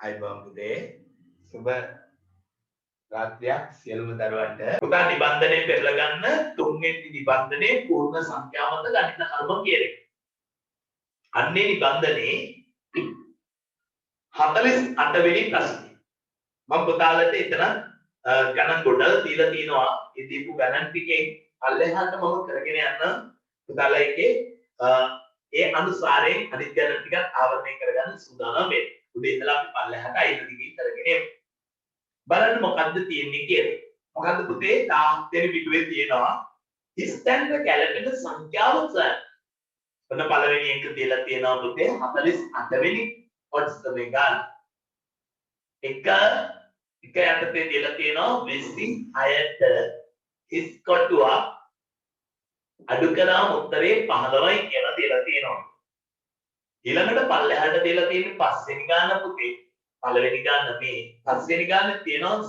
අයිබෝන් පුතේ සුබ රාත්‍රියක් සියලුම දරුවන්ට පුතා නිබන්ධනය පෙරලා ගන්න තුන්වෙනි නිබන්ධනයේ පූර්ණ සංඛ්‍යා මත ගණිත කර්ම කියන එක. අන්නේ නිබන්ධනයේ 48 වෙනි ප්‍රශ්නේ. මම පුතාලට එතන ගණන් ගොඩක් දීලා තිනවා. ඒ දීපු ගණන් ටිකෙන් පල්ලෙහාට මම කරගෙන යන්න පුතාලා එකේ ඒ අනුසාරයෙන් අනිත් ගණන් ටිකක් ආවරණය කරගන්න සූදානම් වෙන්න. උදේ ඉඳලා අපි පල්ලෙහාට අයින දිගින් කරගෙන යමු. බලන්න මොකද්ද තියෙන්නේ කියලා. මොකද්ද පුතේ 17 වෙනි පිටුවේ තියෙනවා ස්ථානක ගැලපෙන සංඛ්‍යාව සර්. ඔන්න පළවෙනි එක දීලා තියෙනවා පුතේ 48 වෙනි ඔඩ්ස් තමයි ගන්න. එක යටතේ දීලා තියෙනවා 26ට හිස් කොටුවක් අඩු කරාම උත්තරේ 15යි කියලා දීලා තියෙනවා. ඊළඟට පල්ලෙහාට දීලා තියෙන්නේ පස්වෙනි ගාන පුතේ. පළවෙනි ගාන මේ පස්වෙනි ගානේ තියෙනවා 100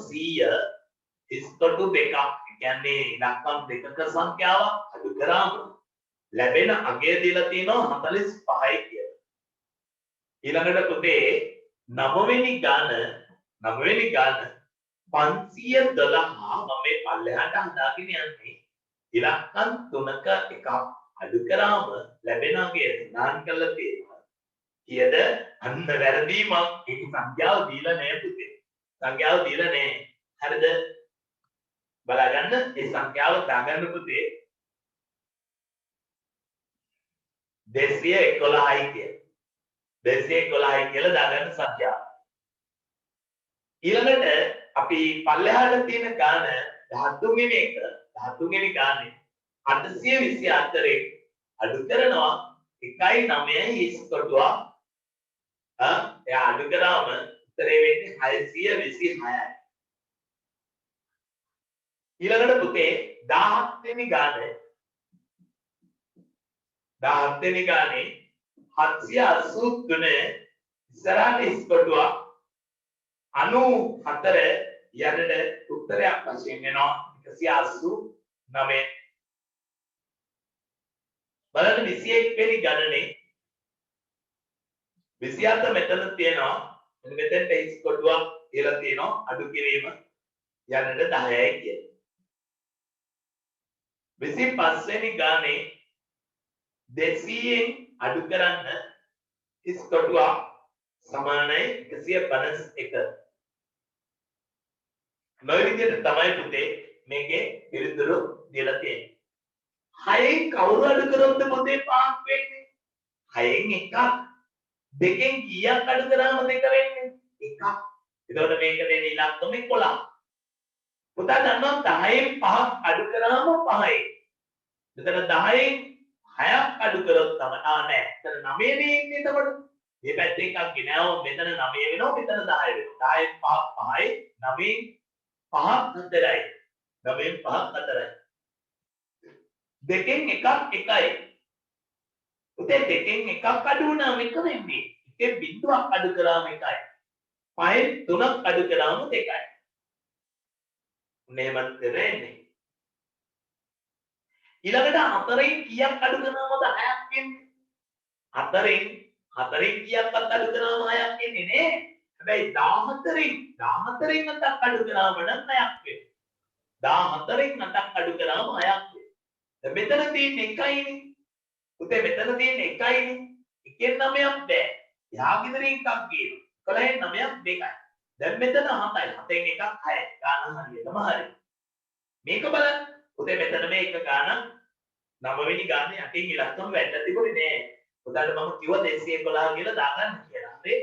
ඉස්කොටු දෙකක්. කියන්නේ ඉලක්කම් දෙකක සංඛ්‍යාවක් අඩු කරාම ලැබෙන අගය දීලා තියෙනවා 45යි කියලා. ඊළඟට පුතේ 9වෙනි ගාන 512 මම මේ පල්ලෙහාට හදාගෙන යන්නේ ඉලක්කම් තුනක එකක් අඩු කරාම ලැබෙන අගය නාන් කරලා තියෙනවා. කීයද? අන්න වැරදීමක්. ඒක සංඛ්‍යාව දීලා නැහැ පුතේ. සංඛ්‍යාව දීලා නැහැ. හරිද? බලාගන්න ඒ සංඛ්‍යාව දාගන්න පුතේ. 211යි කියලා. 211යි කියලා දාගන්න සංඛ්‍යාව. ඊළඟට අපි පල්ලෙහාට තියෙන ගාන 13 වෙනි එක 13 වෙනි ගානේ 824 අඩු කරනවා 1.9 හිස් කොටුවක් එයා අඩු කරාම උත්තරේ වෙන්නේ 626යි. ඊළඟට පුතේ 17 වෙනි ගානේ 783 ඉස්සරහට ඉස්කොටුවක් 94 යටට උත්තරයක් වශයෙන් එනවා 189. බලන්න 21 වෙනි ගණනේ 27 මෙතන තියෙනවා. මෙන්න මෙතෙන්ට හිස් කොටුවක් කියලා තියෙනවා අඩු කිරීම යන්නට 10යි කියලා. 25 වෙනි ගානේ 200න් අඩු කරන්න හිස් කොටුවක් සමානයි 151. මේ විදිහට තමයි පුතේ මේකේ පිළිතුරු දීලා තියෙන්නේ. 6න් කවුරු අඩු කරොත්ද පුතේ 5ක් වෙන්නේ? 6න් එකක්. දෙකෙන් කීයක් අඩු කරාම දෙක වෙන්නේ? එකක්. එතකොට මේක දෙන ඉලක්කම 11. පුතා දන්නවා 10න් 5ක් අඩු කරාම 5යි. මෙතන 10න් 6ක් අඩු කරොත් තමයි නෑ. එතන 9 නේ ඉන්නේ එතකොට. මේ පැත්තේ එකක් ගෙනාවොත් මෙතන 9 වෙනවා මෙතන 10 වෙනවා. 10න් 5ක් 5යි 9න් 5ක් 4යි. 9න් 5ක් 4යි. දෙකෙන් එකක් එකයි. උතේ දෙකෙන් එකක් අඩු වුණාම එක වෙන්නේ. එකෙන් බිඳුවක් අඩු කරාම එකයි. 5න් 3ක් අඩු කරාම දෙකයි. මෙහෙමත් දෙන්නේ. ඊළඟට 4න් කීයක් අඩු කරාමද 6ක් වෙන්නේ? 4න් කීයක්වත් අඩු කරාම 6ක් එන්නේ නේ. හැබැයි 14න් 8ක් අඩු කරාම නම් 6ක් වෙනවා. 14න් 8ක් අඩු කරාම 6ක් වෙනවා. දැන් මෙතන තියෙන්නේ එකයිනේ. පුතේ මෙතන තියෙන්නේ එකයිනේ. එකෙන් 9ක් බෑ. යා ගෙදරින් එකක් ගේනවා. 11න් 9ක් දෙකයි. දැන් මෙතන 7යි. 7න් එකක් 6යි. ගාන හරියටම හරි. මේක බලන්න. පුතේ මෙතන මේ එක ගාන 9 වෙනි ගානේ යටින් ඉලක්කම වැටලා තිබුණේ නෑ. පුතාට මම කිව්වා 211 කියලා දාගන්න කියලා. හරි.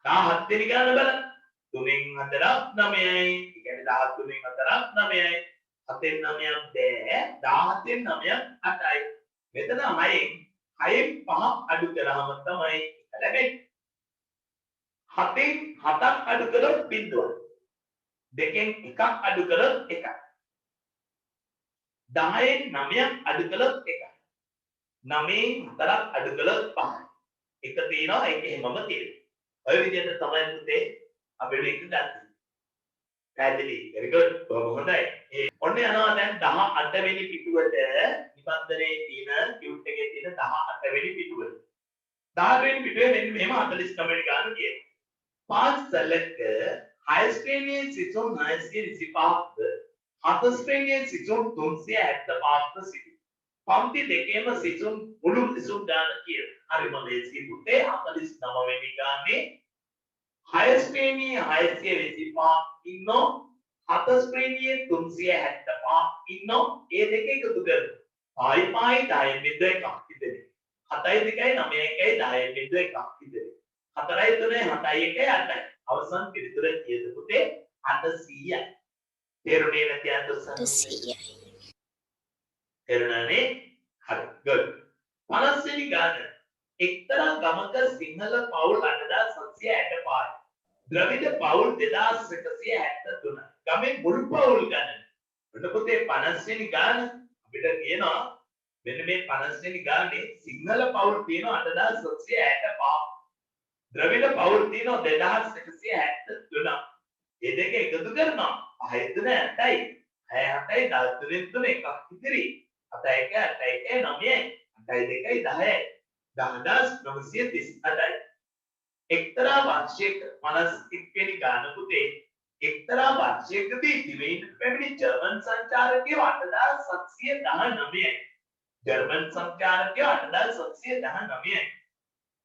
17 වෙනි ගාන බලන්න. 3න් 4ක් 9යි. ඒ කියන්නේ 13න් 4ක් 9යි. 7න් 9ක් බෑ. 17න් 9ක් 8යි. මෙතන 6න් 5ක් අඩු කරාම තමයි ලැබෙන්නේ. 7න් 7ක් අඩු කළොත් බිඳුවක්. 2කින් එකක් අඩු කළොත් එකයි. 10න් 9ක් අඩු කළොත් එකයි. 9න් 4ක් අඩු කළොත් 5යි. එක තියෙනවා ඒක එහෙමම තියෙනවා. ඔය විදිහට තමයි පුතේ අපිට එක ගන්න. පැහැදිලි. very good. බොහොම හොඳයි. ඔන්න යනවා දැන් 18 වෙනි පිටුවට නිබන්ධනයේ තියෙන කියුට් එකේ තියෙන 18 වෙනි පිටුවට. 18 වෙනි පිටුවේ මෙන්න මෙහෙම 49 වෙනි ගාන කියනවා. පාසලක 6 ශ්‍රේණියේ සිසුන් 925ක්ද 7 ශ්‍රේණියේ සිසුන් 375ක්ද සිටි. පන්ති දෙකේම සිසුන් මුළු සිසුන් ගාන කියන. හරිම ලේසි පුතේ 49 වෙනි ගානේ 6 ශ්‍රේණියේ 625ක් ඉන්නෝ 7 ශ්‍රේණියේ 375ක් ඉන්නෝ ඒ දෙක එකතු කරලා පායි 10 බිඳුව එකක් ඉතිරි. 7යි 2යි 9යි 10 බිඳුව එකක් ඉතිරි. 4යි 3යි 7යි 1යි 8යි. අවසන් පිළිතුර කීයද පුතේ? 800යි. තේරුණේ නැති අය උත්සාහ 800යි. තේරුණානේ? හරි. good. 50 වෙනි ගාන එක්තරා ගමක සිංහල පවුල් 8765යි. ද්‍රවිඩ පවුල් 2173. ගමේ මුළු පවුල් ගණන. එතකොට පුතේ 50 වෙනි ගාන අපිට කියනවා මෙන්න මේ 50 වෙනි ගානේ සිංහල පවුල් තියෙනවා 8765. ද්‍රවිඩ පවුල් තියෙනවා 2173. මේ දෙක එකතු කරනවා 5 3 8යි. 6 7යි 13 3 එකක් ඉතිරි. 7 1 8 1 9යි. 8යි 2යි 10යි. 10938යි. එක්තරා වංශයක 51 වෙනි ගාන පුතේ එක්තරා වංශයකදී දිවයින පැමිණි ජර්මන් සංචාරකයෝ 8719යි. ජර්මන් සංචාරකයෝ 8719යි.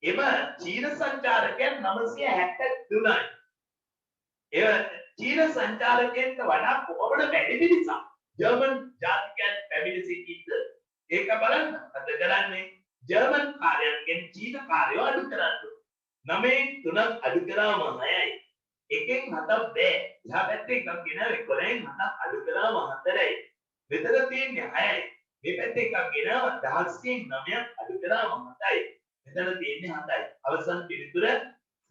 එම චීන සංචාරකයන් 973යි. ඒ චීන සංචාරකයන්ට වඩා කොහොමද වැඩි පිරිසක් ජර්මන් ජාතිකයන් පැමිණ සිටිද්ද? ඒක බලන්න. අද කරන්නේ ජර්මන් කාර්යයන්ගෙන් චීන කාර්යෝ අඩු කරන්න. 9න් 3ක් අඩු කරාම 9යි. 1න් 7ක් බෑ. එහා පැත්තේ එකක් ගෙනාව 11න් 7ක් අඩු කරාම 4යි. මෙතන තියෙන්නේ 6යි. මේ පැත්තේ එකක් ගෙනාව 16න් 9ක් අඩු කරාම 7යි. මෙතන තියෙන්නේ 7යි. අවසන් පිළිතුර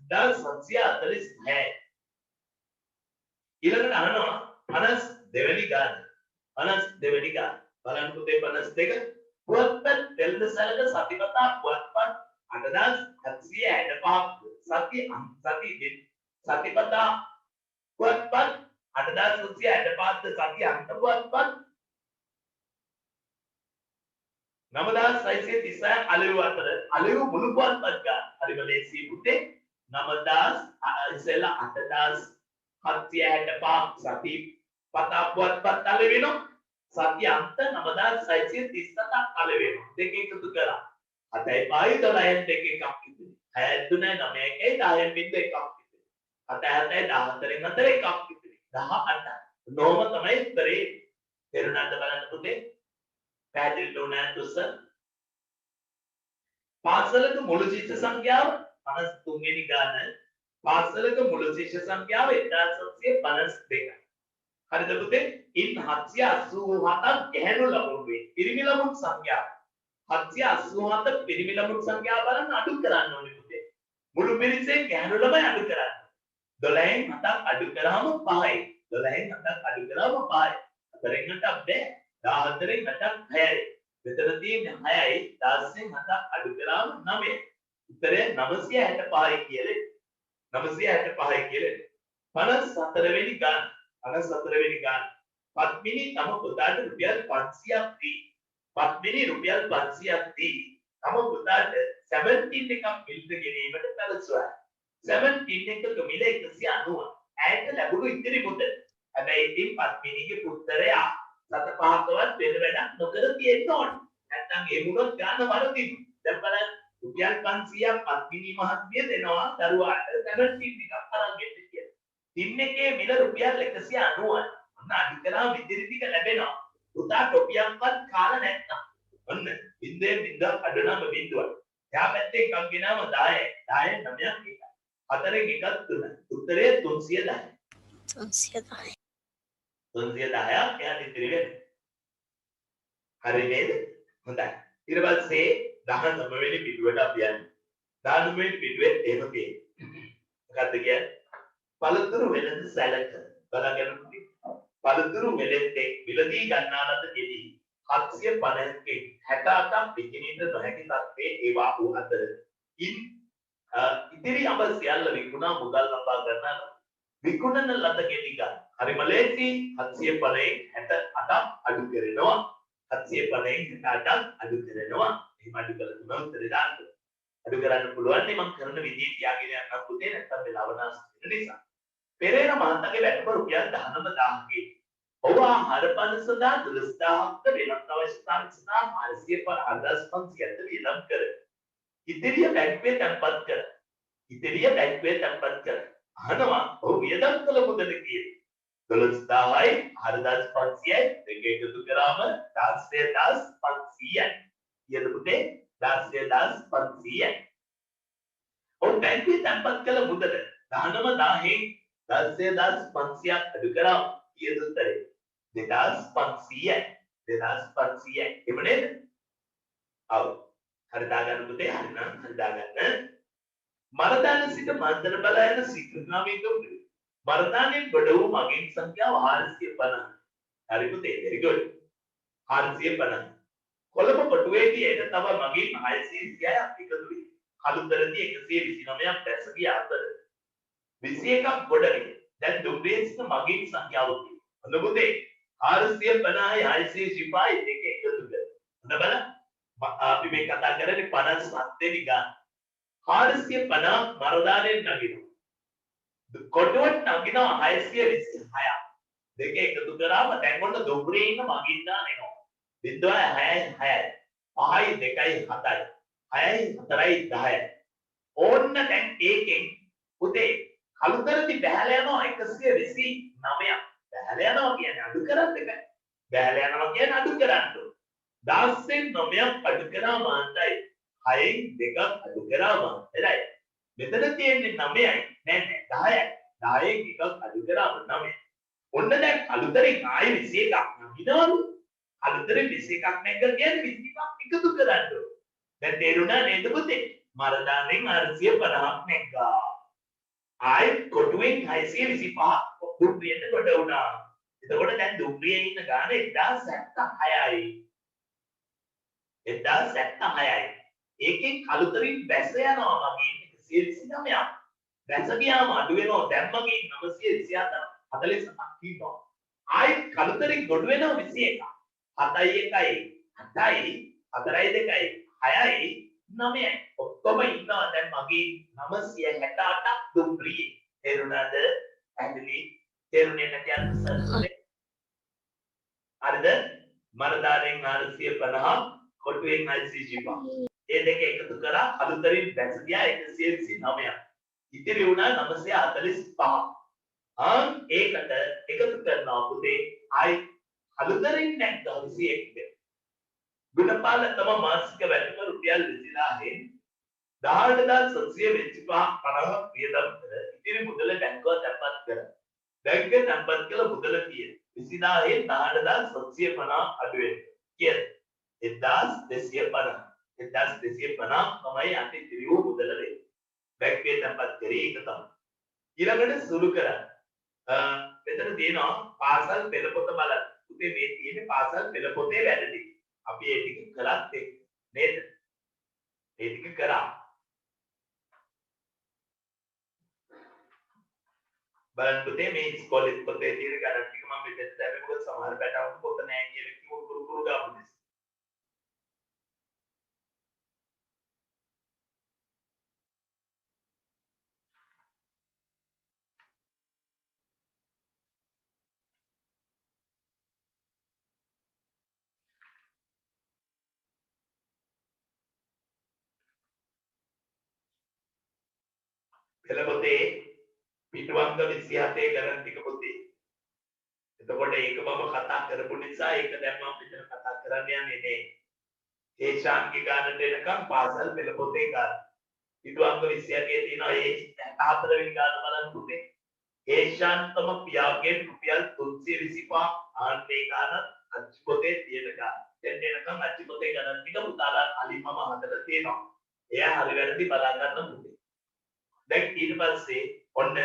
1746යි. ඊළඟට අහනවා 52 වෙනි ගාන. 52 වෙනි ගාන. බලන්න පුතේ 52. පුවත්පත් දෙල්ද සැලක සතිපතා පුවත්පත් 8765 සතිපතා පුවත්පත් 8765 සති අන්ත පුවත්පත් 9636 අලෙව් අතර අලෙව් මුළු පුවත්පත් ගන්න. හරිම ලේසි පුතේ. 9000 ඉස්සෙල්ලා 8765 සති පතා පුවත්පත් අලෙව් වෙනවා. සති අන්ත 9637 අලෙව් වෙනවා. දෙක එකතු කරා 7යි 5යි 12න් දෙක එකක් ඉතිරි. 6යි 3යි 9යි 10න් බිඳ එකක් ඉතිරි. 7යි 7යි 14න් 4 එකක් ඉතිරි. 18. නෝම තමයි උත්තරේ. තේරුණාද බලන්න පුතේ? පැහැදිලි වුණාද උත්සර? පාසලක මුළු ශිෂ්‍ය සංඛ්‍යාව 53 වෙනි ගාන. පාසලක මුළු ශිෂ්‍ය සංඛ්‍යාව 1752යි. හරිද පුතේ? ඉන් 787ක් ගැහැණු ළමුන් වේ. පිරිමි ළමුන් සංඛ්‍යාව 787 පිරිමි ළමුන් සංඛ්‍යාව බලන්න අඩු කරන්න ඕනේ පුතේ. මුළු පිරිසෙන් ගැහැණු ළමයි අඩු කරන්න. 12න් 7ක් අඩු කරාම 5යි. 12න් 7ක් අඩු කරාම 5යි. 4න් 8ක් බෑ. 14න් 8ක් 6යි. මෙතන තියෙන්නේ 6යි. 16න් 7ක් අඩු කරාම 9යි. උත්තරය 965යි කියලා. 965යි කියලා. 54 වෙනි ගාන. 54 වෙනි ගාන. පත්මිනි තම පුතාට රුපියල් 500ක් දී. පත්මිනි රුපියල් 500ක් දී. තම පුතාට 17 එකක් මිලට ගෙනීමට පැවසුවා. 17 එකක මිල 190. ඇයට ලැබුණු ඉතිරි මුදල. හැබැයි ඉතින් පත්මිනිගේ පුත්‍රයා සත පහකවත් වෙන වැඩක් නොකර තියෙන්න ඕනේ. නැත්නම් ඒ මුලක් ගන්න වරදිනු. දැන් බලන්න රුපියල් 500ක් පත්මිනි මහත්මිය දෙනවා දරුවාට 17 එකක් අරන් ගෙන්න කියලා. තින් එකේ මිල රුපියල් 190යි. අන්න අඩු කරා ඉතිරි ටික ලැබෙනවා. පුතා ටොපියක්වත් කාලා නැත්නම්. ඔන්න බින්දේ බින්ද අඩනම බින්දුවක්. එහා පැත්තේ එකක් ගෙනාම 10යි. 10න් 9ක් එකයි. 4න් එකක් 3. උත්තරය 310යි. 310යි. 310ක් එහා ඉතිරි වෙන්නේ. හරි නේද? හොඳයි. ඊට පස්සේ 19 වෙනි පිටුවට අපි යන්නේ. 19 වෙනි පිටුවේ එහෙම තියෙන්නේ. මොකද්ද කියන්නේ? පළතුරු වෙළඳ සැලක බලගෙන පළතුරු වෙළෙද්දී විලදී ගන්නා ලද ගෙඩි 750කින් 68ක් පිටිනින්ද නොහැකි තත්ත්වයේ ඒවා වූ අතර ඉතිරි අඹ සියල්ල විකුණා මුදල් ලබා ගන්නා විකුණන ලද ගෙඩි ගන්න. හරිම ලේසි. 750න් 68ක් අඩු කරනවා. 750න් 68ක් අඩු කරනවා. එහෙම අඩු කළ තුන උත්තරේ දාන්න. අඩු කරන්න පුළුවන් නේ මම කරන විදිහ තියාගෙන යන්න පුතේ නැත්තම් වෙලාව නාස්ති වෙන නිසා. පෙරේර මහත්තයාගේ වැටුප රුපියල් 19000ගේ. ඔබ ආහාර පාන සඳහා 12000ක් වෙනත් අවශ්‍යතාවන් සඳහා 450500ක් වියදම් කර. ඉදිරිය බැංකුවේ තැන්පත් කර. ඉදිරිය බැංකුවේ තැන්පත් කර. අහනවා ඔහු වියදම් කළ මුදල කීයද? 12000යි 4500යි දෙක එකතු කරාම 16500යි. ඊයද පුතේ 16500යි. ඔව් බැංකුවේ තැන්පත් කළ මුදල 19000න් 16500ක් අඩු කරාම ඊයද උත්තරේ 2500යි. 2500යි. එහෙම නේද? ඔව්. හරි දාගන්න පුතේ හරිනම් හරි දාගන්න. මරදාන සිට මන්දර බලා යන ශ්‍රීකෘෂ්ණාමේ දුන්නේ. මරදානෙන් ගොඩ වූ මගින් සංඛ්‍යාව 450. හරි පුතේ very good. 450. කොළඹ කොටුවේදී එන තව මගින් 630ක් එකතු වී කලුතරදී 129ක් දැස ගිය අතර 21ක් ගොඩ වේ. දැන් දුම්රියේ සිට මගින් සංඛ්‍යාව කි. හොඳ පුතේ 450යි 635යි දෙක එකතු කර. හොඳ බලන්න. අපි මේ කතා කරන්නේ 57 වෙනි ගාන. 450 මරදානෙන් නගිනවා. කොටුවට නගිනවා 626ක්. දෙක එකතු කරාම දැන් ඔන්න දුම්රියේ ඉන්න මගින් දාන එනවා. 0.6යි 6යි 5යි 2යි 7යි 6යි 4යි 10යි. ඕන්න දැන් ඒකෙන් පුතේ කලුතරදී බැහැලා යනවා 129ක්. බැහැලා යනවා කියන්නේ අඩු කරන්න එකයි. බැහැලා යනවා කියන්නේ අඩු කරන්න. 10න් 9ක් අඩු කරාම අන්තයි 6න් 2ක් අඩු කරාම එරයි. මෙතන තියෙන්නේ 9යි නෑ 10යි. 10න් 1ක් අඩු කරාම 9යි. ඔන්න දැන් කලුතරෙන් ආයෙ 21ක් නගිනවලු. කලුතරෙන් 21ක් නැග කියන්නේ 21ක් එකතු කරන්න. දැන් තේරුණා නේද පුතේ? මරදානෙන් 450ක් නැග්ගා. ආයෙ කොටුවෙන් 625 දුම්රියට කොට වුණා. එතකොට දැන් දුම්රියේ ඉන්න ගාන 1076යි. 1076යි. ඒකෙන් කලුතරින් බැස යනවා මගින් 129ක්. බැස ගියාම අඩු වෙනවා දැන් මගින් 927 47ක් තියෙනවා. ආයි කලුතරින් ගොඩ වෙනවා 21ක්. 7යි 1යි 8යි 4යි 2යි 6යි 9යි. ඔක්කොම ඉන්නවා දැන් මගින් 968ක් දුම්රියේ. තේරුණාද? ඇදලි තේරුණේ නැති අන්සර්නේ. හරිද? මරදානෙන් 450 කොටුවෙන් 625. ඒ දෙක එකතු කරා අලුතරින් බැස ගියා 129ක්. ඉතිරි වුණා 945. ඒකට එකතු කරනවා පුතේ ආයි අලුතරින් නැග්ග 21ද. ගුණපාල තම මාසික වැටුප රුපියල් 20000න් 18725 50ක් වියදම් කර ඉතිරි මුදල බැංකුව තැන්පත් කර. බැංකුවේ තැන්පත් කළ මුදල කීයද? 20000න් 18750 අඩු වෙනවා. කීයද? 1250. 1250 තමයි අති ඉතිරි වූ මුදල වෙන්නේ. බැංකුවේ තැන්පත් කරේ ඒක තමයි. ඊළඟට සුළු කරන්න. මෙතන තියෙනවා පාසල් පෙළ පොත බලන්න. පුතේ මේ තියෙන්නේ පාසල් පෙළ පොතේ වැඩි. අපි ඒ ටික කරත් එක්ක නේද? ඒ ටික කරා. බලන්න පුතේ මේ ඉස්කෝලේ පොතේ තියෙන ගණන් ටික මම මෙතන දැම්මේ මොකද සමහර පැටවුන් පොත නැහැ කියලා කිව්ව කුරු ගාපු නිසා. පෙළ පොතේ පිටුවංග 27 ගණන් ටික පොතේ. එතකොට ඒක මම කතා කරපු නිසා ඒක දැන් මම මෙතන කතා කරන්න යන්නේ නේ. ඒෂාන්ගේ ගානට එනකම් පාසල් පෙළ පොතේ ගාන. පිටුවංග 27 තියෙනවා ඒ 64 වෙනි ගාන බලන්න පුතේ. ඒෂාන්තම පියාගේ රුපියල් 325 ආන්නේ ගාන අච්චු පොතේ තියෙන ගාන. දැන් එනකම් අච්චු පොතේ ගණන් ටික පුතාලා අලින් මම හදලා තියෙනවා. එයා හරි වැරදි බලා ගන්න පුතේ. දැන් ඊට පස්සේ ඔන්න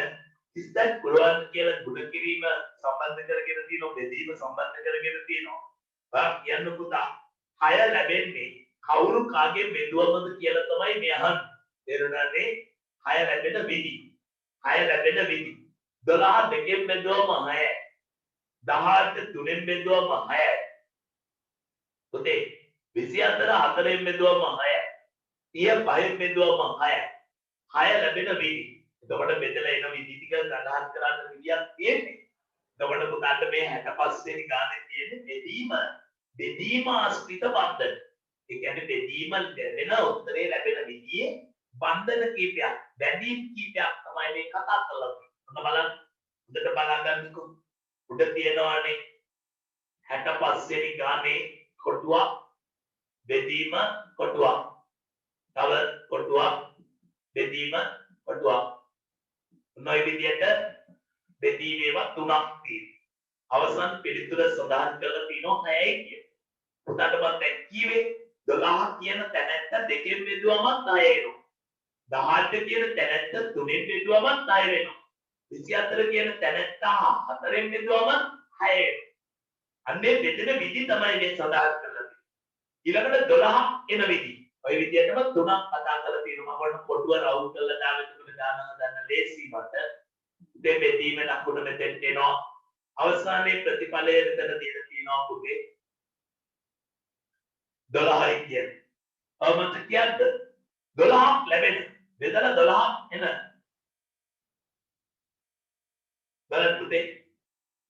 ඉස්සත් පුළුවන් කියලා ගුණ කිරීම සම්බන්ධ කරගෙන තියෙනවා බෙදීම සම්බන්ධ කරගෙන තියෙනවා. බා කියන්න පුතා 6 ලැබෙන්නේ කවුරු කාගෙන් බෙදුවමද කියලා තමයි මේ අහන්නේ. තේරුණානේ? 6 ලැබෙන විදි. 6 ලැබෙන විදි. 12 දෙකෙන් බෙදුවම 6යි. 18 තුනෙන් බෙදුවම 6යි. පුතේ 24 4ෙන් බෙදුවම 6යි. ඊය 5 බෙදුවම 6යි. 6 ලැබෙන විදි. එතකොට බෙදලා එන විදි ටික සඳහන් කරන්න විදියක් තියෙන්නේ. එතකොට පුතාට මේ 65 වෙනි ගානේ තියෙන්නේ බෙදීම ආශ්‍රිත බන්ධන. ඒ කියන්නේ බෙදීම ලැබෙන උත්තරේ ලැබෙන විදියේ බන්ධන කීපයක්, බැඳීම් කීපයක් තමයි මේ කතා කරලා තියෙන්නේ. ඔන්න බලන්න. හොඳට බලගන්නකෝ. උඩ තියෙනවානේ 65 වෙනි ගානේ කොටුවක්, බෙදීම කොටුවක්. තව කොටුවක්, බෙදීම කොටුවක්. ඔන්න විදියට බෙදීමේවා තුනක් තියෙනවා. අවසන් පිළිතුර සඳහන් කරලා තියෙනවා 6යි කියන. පුතාට මම දැන් කිව්වේ 12 කියන තැනැත්ත දෙකෙන් බෙදුවම 9 වෙනවා. 18 කියන තැනැත්ත තුනෙන් බෙදුවම 9 වෙනවා. 24 කියන තැනැත්ත 4ෙන් බෙදුවම 6 වෙනවා. අන්නේ බෙදෙන විදි තමයි මේ සඳහන් කරලා තියෙන්නේ. ඊළඟට 12 එන විදි. ඔය විදියටම තුනක් කතා කරලා තියෙනවා. මම කොටුව රවුන්ඩ් කරලා දාලා එතකොට දානවා දන්න ලේසි මත. දෙබෙදීම ලකුණ මෙතෙන්ට එනවා. අවසානයේ ප්‍රතිඵලය මෙතන දීලා තියෙනවා පුතේ 12යි කියන්නේ. අවමත කියද්ද 12ක් ලැබෙන. බෙදලා 12ක් එන. බලන්න පුතේ.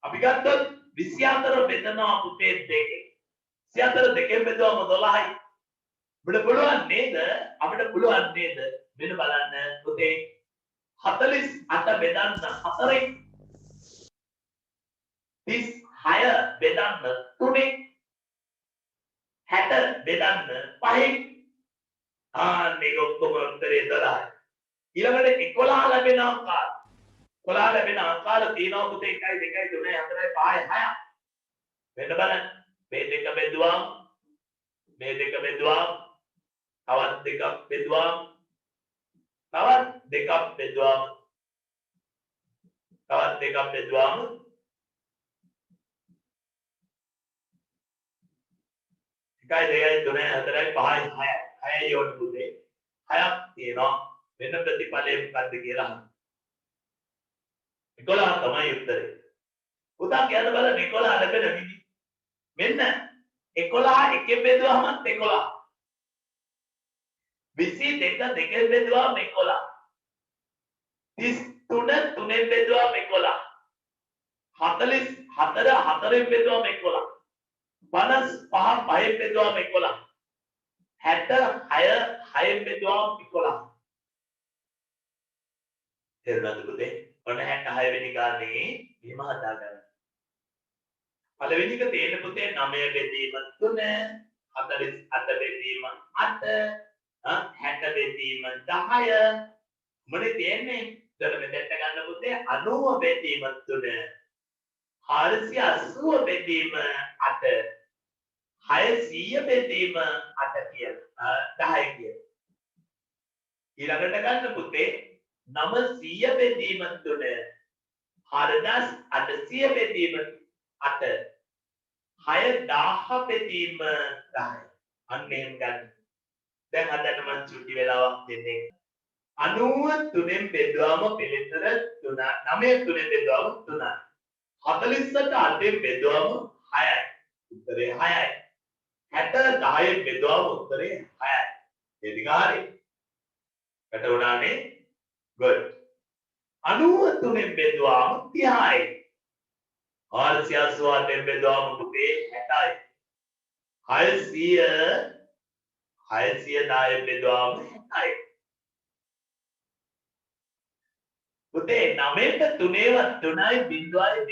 අපි ගත්තොත් 24 බෙදනවා පුතේ 2. 24 දෙකෙන් බෙදුවම 12යි. අපිට පුළුවන් නේද? මෙන්න බලන්න පුතේ 48 බෙදන්න 4යි. 36 බෙදන්න 3යි. 60 බෙදන්න 5යි. මේක ඔක්කොම උත්තරේ 12යි. ඊළඟට 11 ලැබෙන ආකාර. 11 ලැබෙන ආකාර තියෙනවා පුතේ 1 2 3 4 5 6. මෙන්න බලන්න. මේ දෙක බෙදුවාම තවත් දෙකක් බෙදුවාම තවත් දෙකක් බෙදුවාම 1 2 3 4 5 6යි. 6යි යොත් පුතේ. 6ක් තියෙනවා. වෙන ප්‍රතිඵලය මොකද්ද කියලා අහන්න. 11 තමයි උත්තරේ. පුතා කියන්න බලන්න 11 ලැබෙන විදි. මෙන්න 11 එකෙන් බෙදුවම 11. 22 දෙකෙන් බෙදුවම 11. 33 තුනෙන් බෙදුවම 11. 44 හතරෙන් බෙදුවම 11. 55 පහෙන් බෙදුවම 11. 66 6ෙන් බෙදුවම 11. තේරුණාද පුතේ? ඔන්න 66 වෙනි ගානේ මෙහෙම හදාගන්න. පළවෙනි එක තේරෙන පුතේ 9 බෙදීම 3, 48 බෙදීම 8, 60 බෙදීම 10. මොනේ තේන්නේ? එතකොට මෙතෙන්ට ගන්න පුතේ 90 බෙදීම 3, 480 බෙදීම 8, 600 බෙදීම 8 කියලා 10 කියලා. ඊළඟට ගන්න පුතේ 900 බෙදීම 3, 4800 බෙදීම 8, 6000 බෙදීම 10. අන්න එහෙම ගන්න. දැන් හදන්න මම චුටි වෙලාවක් දෙන්නේ. 93න් බෙදුවම පිළිතුර 3. 9 3ෙන් බෙදුවම 3යි. 48 8ෙන් බෙදුවම 6යි. උත්තරේ 6යි. 60 10ෙන් බෙදුවම උත්තරේ 6යි. ඒ ටික හරි. වැටුණානේ? good. 93න් බෙදුවම 30යි. 488ෙන් බෙදුවම පුතේ 60යි. 610ෙන් බෙදුවම 60යි. පුතේ 9ට 3ේවත් 3යි 0යි 0යි.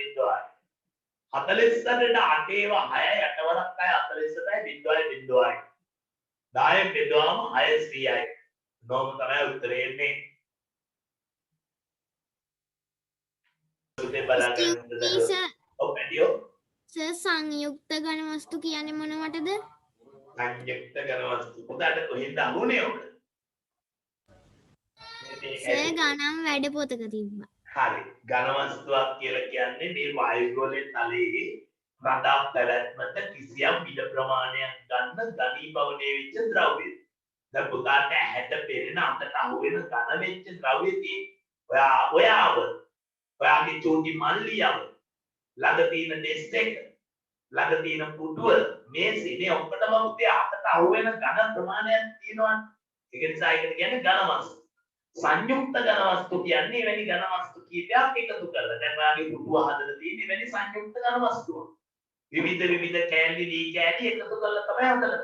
48ට 8ේවා 6යි 8 වරක් 6 48යි 0යි 0යි. 10ෙන් බෙදුවම 600යි. නෝම තමයි උත්තරේ එන්නේ. පුතේ බලන්න. ඔව් පැටියෝ. සර් සංයුක්ත ඝන වස්තු කියන්නේ මොනවටද? සංයුක්ත ඝන වස්තු. පුතාට කොහෙන්ද අහුනේ ඔක? සර් ගණන් වැඩ පොතක තිබ්බා. හරි. ඝන වස්තුවක් කියලා කියන්නේ මේ වායුගෝලයේ තලයේ රඳා පැවැත්මට කිසියම් මිල ප්‍රමාණයක් ගන්න ඝනීභවණය වෙච්ච ද්‍රව්‍යය. දැන් පුතාට ඇහැට පෙනෙන අතට අහු වෙන ඝන වෙච්ච ද්‍රව්‍ය තියෙන්නේ. ඔයාගේ චෝටි මල්ලියව ළඟ තියෙන ඩෙස්ක් එක ළඟ තියෙන පුටුව මේසේ මේ ඔක්කොටම පුතේ අතට අහු වෙන ඝන ප්‍රමාණයක් තියෙනවනේ. ඒක නිසා ඒකට කියන්නේ ඝන වස්තු. සංයුක්ත ඝන වස්තු කියන්නේ එවැනි ඝන වස්තු කීපයක් එකතු කරලා. දැන් ඔයාගේ පුටුව හදලා තියෙන්නේ එවැනි සංයුක්ත ඝන වස්තුවක්. විවිධ කෑලි දී කෑලි එකතු කරලා තමයි හදලා තියෙන්නේ.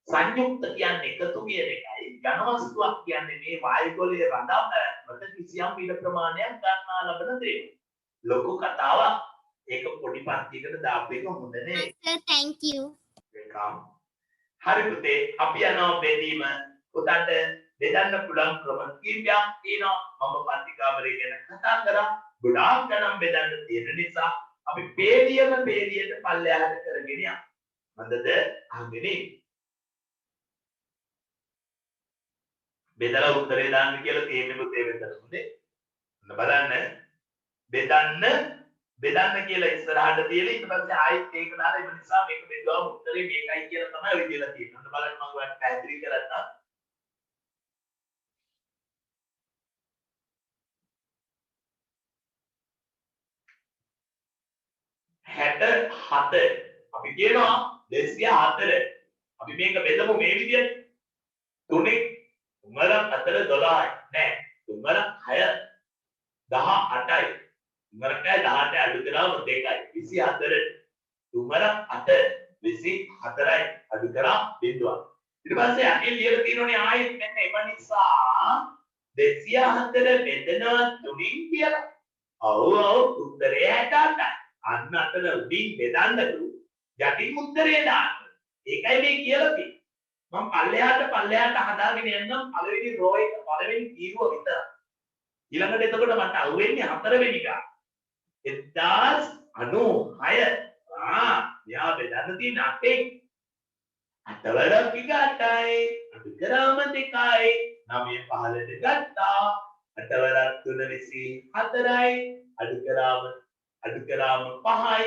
සංයුක්ත කියන්නේ එකතු කියන එකයි. ඝන වස්තුවක් කියන්නේ මේ වායුගෝලයේ රඳා පැවැත්මට කිසියම් ඉඩ ප්‍රමාණයක් ගන්නා ලබන දේ. ලොකු කතාවක්. ඒක පොඩි පන්තියකට දාපු එක හොඳ නේ. sir thank you welcome. හරි පුතේ අපි යනවා බෙදීම. පුතන්ට බෙදන්න පුළුවන් ක්‍රම කීපයක් තියෙනවා. මම පන්ති කාමරේ ගැන කතා කරා. ගොඩාක් ගණන් බෙදන්න තියෙන නිසා අපි පේලියට පල්ලෙහාට කරගෙන යමු. හොඳද? අහගෙන බෙදලා උත්තරේ දාන්න කියලා තියෙන්නේ පුතේ වෙතන හොඳේ. ඔන්න බලන්න බෙදන්න කියලා ඉස්සරහට තියලා ඊට පස්සේ ආයෙත් ඒක දාලා ඒ නිසා මේක බෙදුවාම උත්තරේ මේකයි කියලා තමයි ඔය කියලා තියෙන්නේ. ඔන්න බලන්න මම ඔයාලට පැහැදිලි කරන්නම්. 67 අපි කියනවා 204 අපි මේක බෙදමු මේ විදිහට 3 3 4 12යි නෑ 3 6 18යි 3 18 අඩු කරාම 2යි 24 3 8 24යි අඩු කරා බිඳුවක් ඊට පස්සේ අකිල් ලියලා තියෙනෝනේ ආයෙත් මෙන්න එම නිසා 204 බෙදනවා 3න් කියලා ඔව් උත්තරය 68යි අන්න අතන උඩින් බෙදන්නලු යටින් උත්තරේ දාන්න. ඒකයි මේ කියලා තියෙන්නේ. මම පල්ලෙහාට හදාගෙන යන්නම් පළවෙනි රෝ එක පළවෙනි තීරුව විතරයි. ඊළඟට එතකොට මට අහුවෙන්නේ හතරවෙනි ගාන. 1096. මෙයා බෙදන්න තියෙන 8න්. 8 වරක් විගතයි. අඩු කරාම 2යි. 9 15ට ගත්තා. 8 වරක් 3 24යි. අඩු කරාම 5යි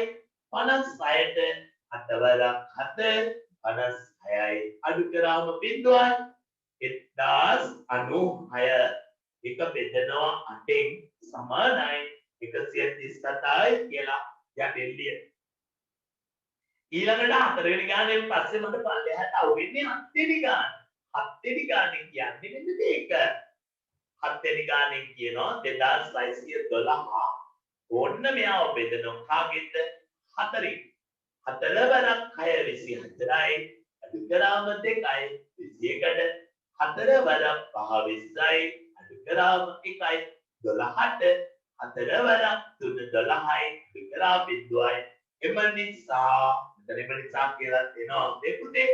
56ට 8 වරක් 7 56යි අඩු කරාම බිඳුවයි 1096 එක බෙදනවා 8න් සමානයි 137යි කියලා යටින් ලියන ඊළඟට හතරවෙනි ගානෙන් පස්සේ මට පල්ලෙහාට අවුෙන්නේ හත්වෙනි ගාන හත්වෙනි ගානෙන් කියන්නේ මෙන්න මේක හත්වෙනි ගානෙන් කියනවා 2612 ඕන්න මෙයාව බෙදනවා කාගෙන්ද 4න් 4 වරක් 6 24යි අඩු කරාම 2යි 21ට 4 වරක් 5 20යි අඩු කරාම 1යි 12ට 4 වරක් 3 12යි අඩු කරා බිඳුවයි එම නිසා කියලා දෙනවා දෙපුතේ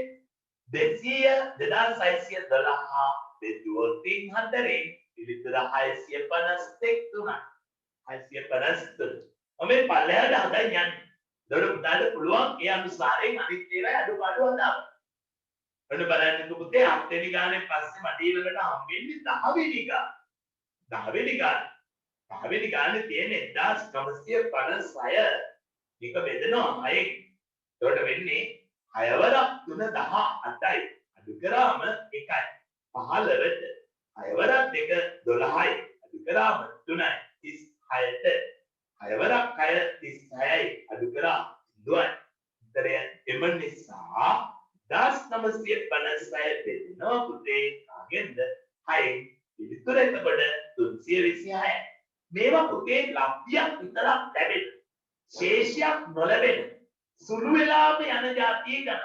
2612 බෙදුවොත් 4න් පිළිතුර 653 තුනයි 653 මම පල්ලෙහාට හදා යන්නේ. ඒකට පුතාට පුළුවන් ඒ අනුසාරයෙන් අනිත් ඒවායි අඩුපාඩු හදාගන්න. ඔන්න බලන්නකෝ පුතේ 7 වෙනි ගානේ පස්සේ මට ඊළඟට හම්බෙන්නේ 10 වෙනි ගාන. 10 වෙනි ගාන. 10 වෙනි ගානේ තියෙන 1956 එක බෙදනවා 6න්. ඒකට වෙන්නේ 6 වරක් 3 18යි. අඩු කරාම 1යි. 15ට 6 වරක් 2 12යි. අඩු කරාම 3යි. 6ට 6 වරක් 6 36යි අඩු කරා 2යි. උත්තරය එම නිසා 1956 බෙදෙනවා පුතේ කාගෙන්ද 6න් පිළිතුර එතකොට 326යි. මේවා පුතේ ලබ්ධියක් විතරක් ලැබෙන. ශේෂයක් නොලැබෙන. සුළු වෙලාම යන જાතියේ ගණන්.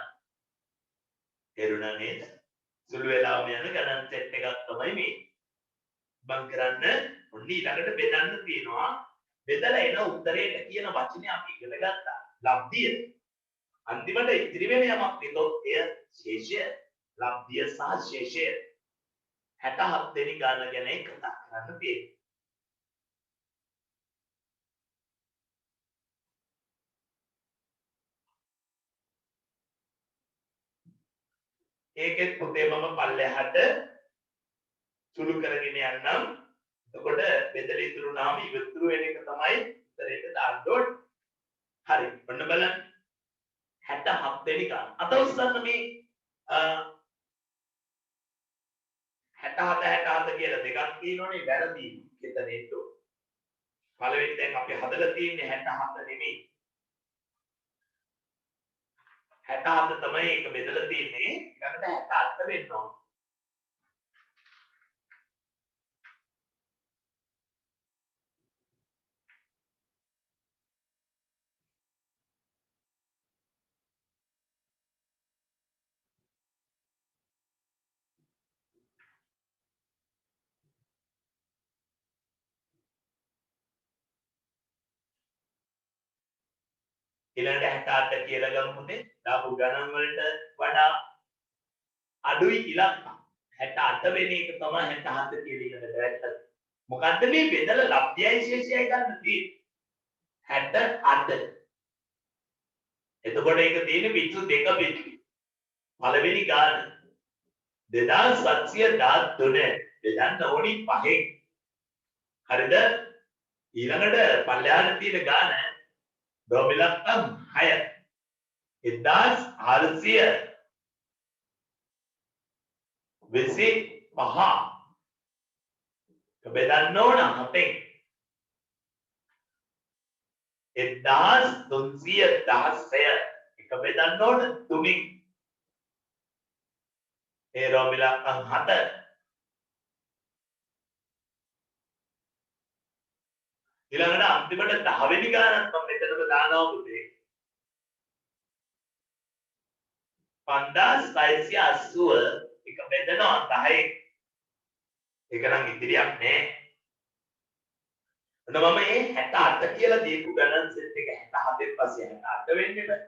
තේරුණා නේද? සුළු වෙලාම යන ගණන් සෙට් එකක් තමයි මේ. බං කරන්න ඔන්න ඊළඟට බෙදන්න තියෙනවා. බෙදලා එන උත්තරේට කියන වචනේ අපි ඉගෙන ගත්තා. ලබ්ධිය. අන්තිමට ඉතිරි වෙන යමක් හිතොත් එය ශේෂය. ලබ්ධිය සහ ශේෂය. 67 වෙනි ගාන ගැන කතා කරන්න තියෙනවා. ඒකෙත් පුතේ මම පල්ලෙහාට සුළු කරගෙන යන්නම්. එතකොට බෙදලා ඉතුරු නාම ඉවතුරු වෙන එක තමයි උත්තරේට දාන්න ඕනේ. හරි. ඔන්න බලන්න. 67 වෙනි ගාන. අත උස්සන්න මේ 67 කියලා දෙකක් තියෙනෝනේ වැරදි හිතනෙන්න ඕන. පළවෙනි දැන් අපි හදලා තියෙන්නේ 67 නෙමෙයි. 67 තමයි ඒක බෙදලා තියෙන්නේ. ඊළඟට 68 වෙන්න ඕන. ඊළඟට 68 කියලා ගමු පුතේ. දාපු ගණන් වලට වඩා අඩුයි ඉලක්ක. 68 වෙනි එක තමයි 67 කියලා ඉන්නට වැටෙන්නේ. මොකද්ද මේ බෙදලා ලබ්ධයයි ශේෂයයි ගන්න තියෙන්නේ 68. එතකොට ඒක තියෙන්නේ පිටු දෙක පිටු. පළවෙනි ගාන 2713 බෙදන්න ඕනි 5න්. හරිද? ඊළඟට පල්ලෙහාට තියෙන ගාන දොමිලක්කම් 6 1425 බෙදන්න ඕන 7න් 1316 එක බෙදන්න ඕන 3න් ඒ දොමිලක්කම් 7 ඊළඟට අන්තිමට 10 වෙනි ගානක් මම මෙතනම දානවා පුතේ 5680 එක බෙදනවා 10න් ඒක නම් ඉදිරියක් නෑ ඔන්න මම මේ 68 කියලා දීපු ගණන් සෙට් එක 67න් පස්සේ 68 වෙන්නේ බෑ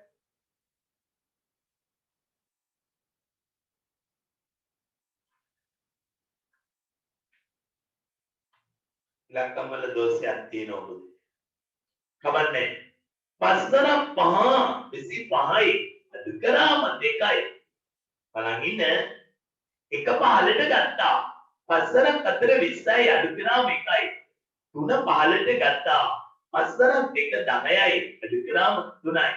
ඉලක්කම් වල දෝෂයක් තියෙනවා පුතේ. කවන්නේ. පස්තර 5 25යි අද කරාම 2යි. බලන් ඉන්න එක පහලට ගත්තා. පස්තර 4 20යි අඩු කරාම 1යි. 3 පහලට ගත්තා. පස්තර 2 10යි අඩු කරාම 3යි.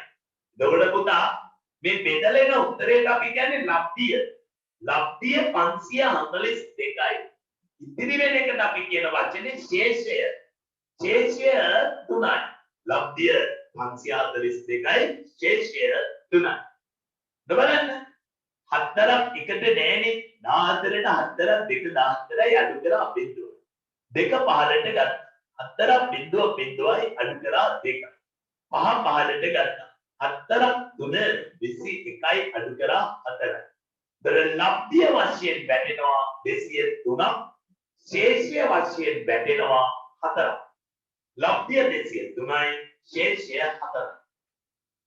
එතකොට පුතා මේ බෙදලෙන උත්තරේට අපි කියන්නේ ලබ්ධිය. ලබ්ධිය 542යි. ඉතිරි වෙන එකට අපි කියන වචනේ ශේෂය. ශේෂය 3යි. ලබ්ධිය 542යි ශේෂය 3යි. බලන්න. හතරක් එකට නෑනේ. 14ට 4ක් 2 14යි අඩු කරා බිඳුව. 2 පහලට ගත්තා. 4ක් බිඳුව බිඳුවයි අඩු කරා 2. 5 පහලට ගත්තා. 4ක් 3 21යි අඩු කරා 4යි. ලබ්ධිය වශයෙන් වැටෙනවා 203ක්. ශේෂය වශයෙන් වැටෙනවා 4ක්. ලබ්ධිය 203යි ශේෂය 4ක්.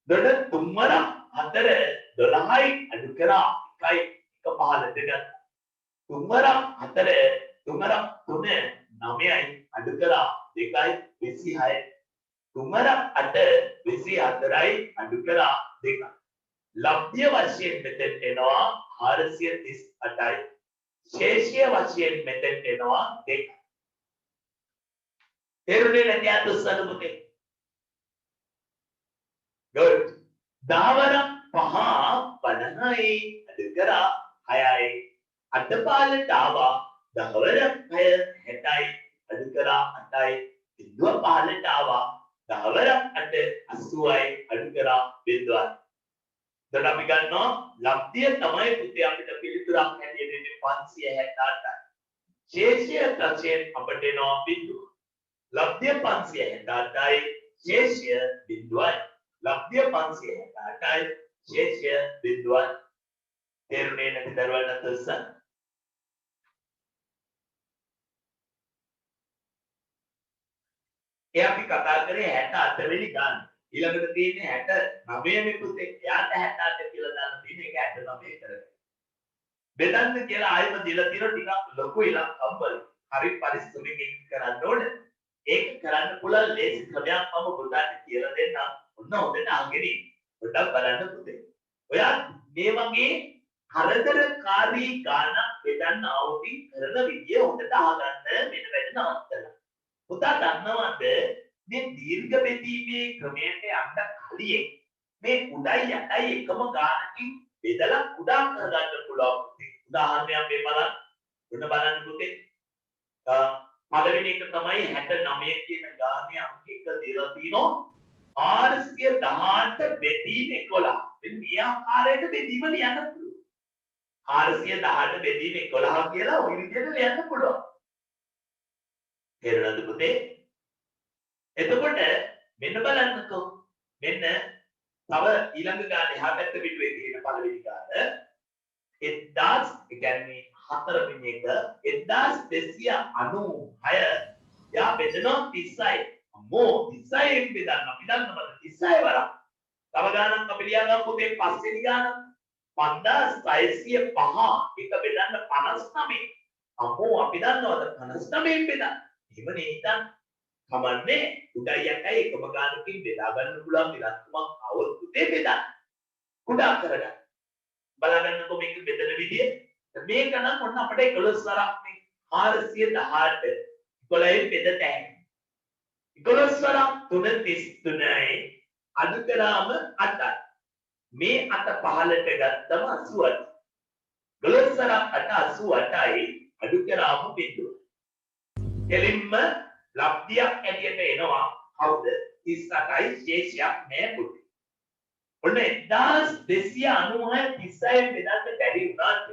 දොඩ 3 වරක් 4 12යි අඩු කරා 1යි 1 පහලට ගත්තා. 3 වරක් 4 3 වරක් 3 9යි අඩු කරා 2යි 26යි. 3 වරක් 8 24යි අඩු කරා 2යි. ලබ්ධිය වශයෙන් මෙතෙන් එනවා 438යි. ශේෂය වශයෙන් මෙතෙන් එනවා 2. තේරුණේ නැති අතුස්සන පුතේ. good. 10 වරක් 5 50යි අඩු කරා 6යි. 8 පාලට ආවා 10 වරක් 6 60යි අඩු කරා 8යි. 2 පාලට ආවා 10 වරක් 8 80යි අඩු කරා 2යි. දැන් අපි ගන්නවා ලබ්ධිය තමයි පුතේ අපිට පිළිතුරක් හැටියට දෙන්නේ 568යි. ශේෂය වශයෙන් අපිට එනවා බිඳුව. ලබ්ධිය 568යි ශේෂය බිඳුවයි. ලබ්ධිය 568යි ශේෂය බිඳුවයි. තේරුණේ නැති දරුවන්ට උත්සාහ. ඒ අපි කතා කරේ 68 වෙනි ගාන. ඊළඟට තියෙන්නේ 69 වෙනි පුතේ. එයාට 68 කියලා දාන්න තියෙන්නේ ඒක 69 කරගෙන. බෙදන්න කියලා ආයෙම දීලා තියෙන ටිකක් ලොකු ඉලක්කම් වල. හරි පරිස්සමෙන් කරන්න ඕනේ. ඒක කරන්න පුළුවන් ලේසි ක්‍රමයක් මම පුතාට කියලා දෙන්නම්. ඔන්න හොඳට අහගෙන ඉන්න. පොඩ්ඩක් බලන්න පුතේ. ඔයා මේ වගේ කරදරකාරී ගානක් බෙදන්න අවදි කරන විදිය හොඳට අහගන්න මෙන්න වැඩ නවත්තලා. පුතා දන්නවද මේ දීර්ඝ බෙදීමේ ක්‍රමයට යන්න කලින් මේ උඩයි යටයි එකම ගානකින් බෙදලා කුඩා කරගන්න පුළුවන්. උදාහරණයක් මේ බලන්න. ඔන්න බලන්න පුතේ. පළවෙනි එක තමයි 69 කියන ගානේ අංක 1 දීලා තිනවා 418 බෙදීම 11. මෙන්න මේ ආකාරයට බෙදීම ලියන්න පුළුවන්. 418 බෙදීම 11 කියලා ওই විදිහට ලියන්න පුළුවන්. තේරුණාද පුතේ? එතකොට මෙන්න බලන්නකෝ. මෙන්න තව ඊළඟ ගාන එහා පැත්ත පිටුවේ තියෙන පළවෙනි ගාන 1000 ඒ කියන්නේ 4 වෙනි එක 1296 යා බෙදනවා 30යි. අම්මෝ 30යින් බෙදන්න අපි දන්නවද 30යි වරක් තව ගානක් අපි ලියා ගමු පුතේ පස්වෙනි ගාන 5605 එක බෙදන්න 59. අම්මෝ අපි දන්නවද 59න් බෙදන්න. එහෙමනේ හිතන්න. කමන්නේ උඩයි යටයි එකම ගානකින් බෙදා ගන්න පුළුවන් විලක්කමක් આવොත් පුතේ බෙදන්න. කුඩා කරගන්න. බලන්නකො මේක බෙදෙන විදිය. මේක නම් ඔන්න අපිට 11 වරක් මේ 418 11න් බෙදට ඇයි. 11 වරක් 333යි අඩු කරාම 8යි. මේ 8 පහලට ගත්තම 88. 11 වරක් 8 88යි අඩු කරාම බිඳුව. කෙලින්ම ලබ්ධියක් ඇටියට එනවා කවුද 38යි ශේෂයක් නෑ පුතේ. ඔන්න 1296 36න් බෙදන්න බැරි වුණාට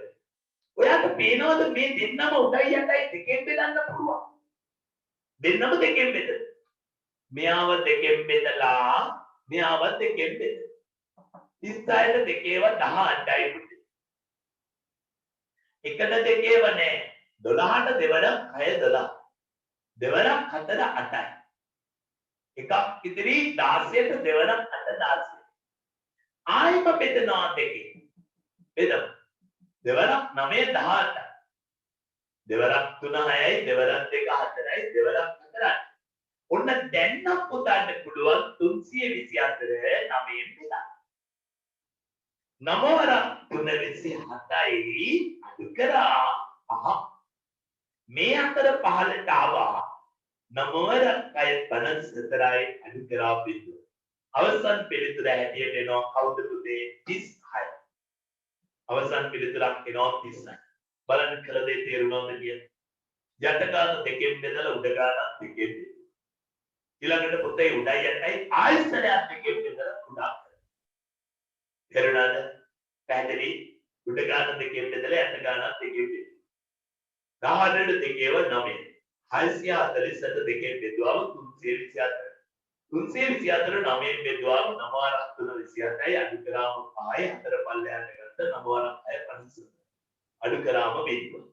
ඔයාට පේනවද මේ දෙන්නම උඩයි යටයි දෙකෙන් බෙදන්න පුළුවන්. දෙන්නම දෙකෙන් බෙදලා. මෙයාව දෙකෙන් බෙදලා මෙයාව දෙකෙන් බෙදලා. 36ට දෙකේව 18යි පුතේ. එකට දෙකේව නෑ. 12ට දෙවන 6 12. දෙවරක් 4 8යි. එකක් ඉතිරි 16ට දෙවරක් 8 16. ආයෙම බෙදනවා දෙකේ. බෙදමු. දෙවරක් 9 18යි. දෙවරක් 3 6යි, දෙවරක් 2 4යි, දෙවරක් 4යි. ඔන්න දැන් නම් පුතාට පුළුවන් 324 9න් බෙදන්න. 9 වරක් 327යි අඩු කරා 5. මේ අතර පහලට ආවා 9 වරක් 54යි අඩු කරා බිඳුව. අවසන් පිළිතුර හැටියට එනවා කවුද පුතේ 36. අවසන් පිළිතුරක් එනවා 36. බලන්න කළ දේ තේරුණාද කියලා. යට ගාන දෙකෙන් බෙදලා උඩ ගාන දෙකෙන් බෙදලා. ඊළඟට පුතේ උඩයි යටයි ආයතනයක් දෙකෙන් බෙදලා කුඩා කරනවා. තේරුණාද? පැහැදිලි? උඩ ගාන දෙකෙන් බෙදලා යට ගාන දෙකෙන් බෙදලා. 18ට දෙකේව 9. 648 දෙකෙන් බෙදුවම 324. 324 9න් බෙදුවම 9 වරක් 328යි අඩු කරාම 5යි 4 පල්ලෙහාට ගත්ත 9 වරක් 6 54. අඩු කරාම බිඳුව.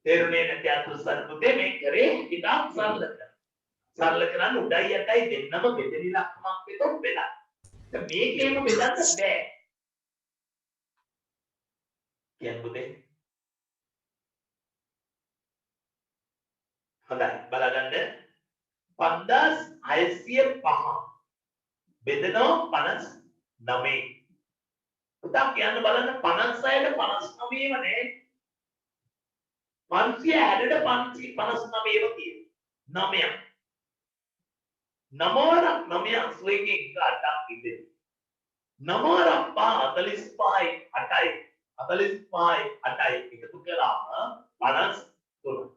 තේරුණේ නැති අතුස්සන් පුතේ මේ කරේ ඉතාම සරල කරා. සරල කරන්න උඩයි යටයි දෙන්නම බෙදෙන ලක්ෂණක් විතර බෙදා. මේකේම බෙදන්න බෑ. කියන්න පුතේ. හොඳයි බලගන්න 5605 බෙදනවා 59. පුතා කියන්න බලන්න 56ට 59ම නේ 560ට 559ම තියෙන 9ක් 9 වරක් 9 81කින් 8ක් ඉඳෙන 9 වරක් 5 45යි 8යි 45යි 8යි එකතු කළාම 53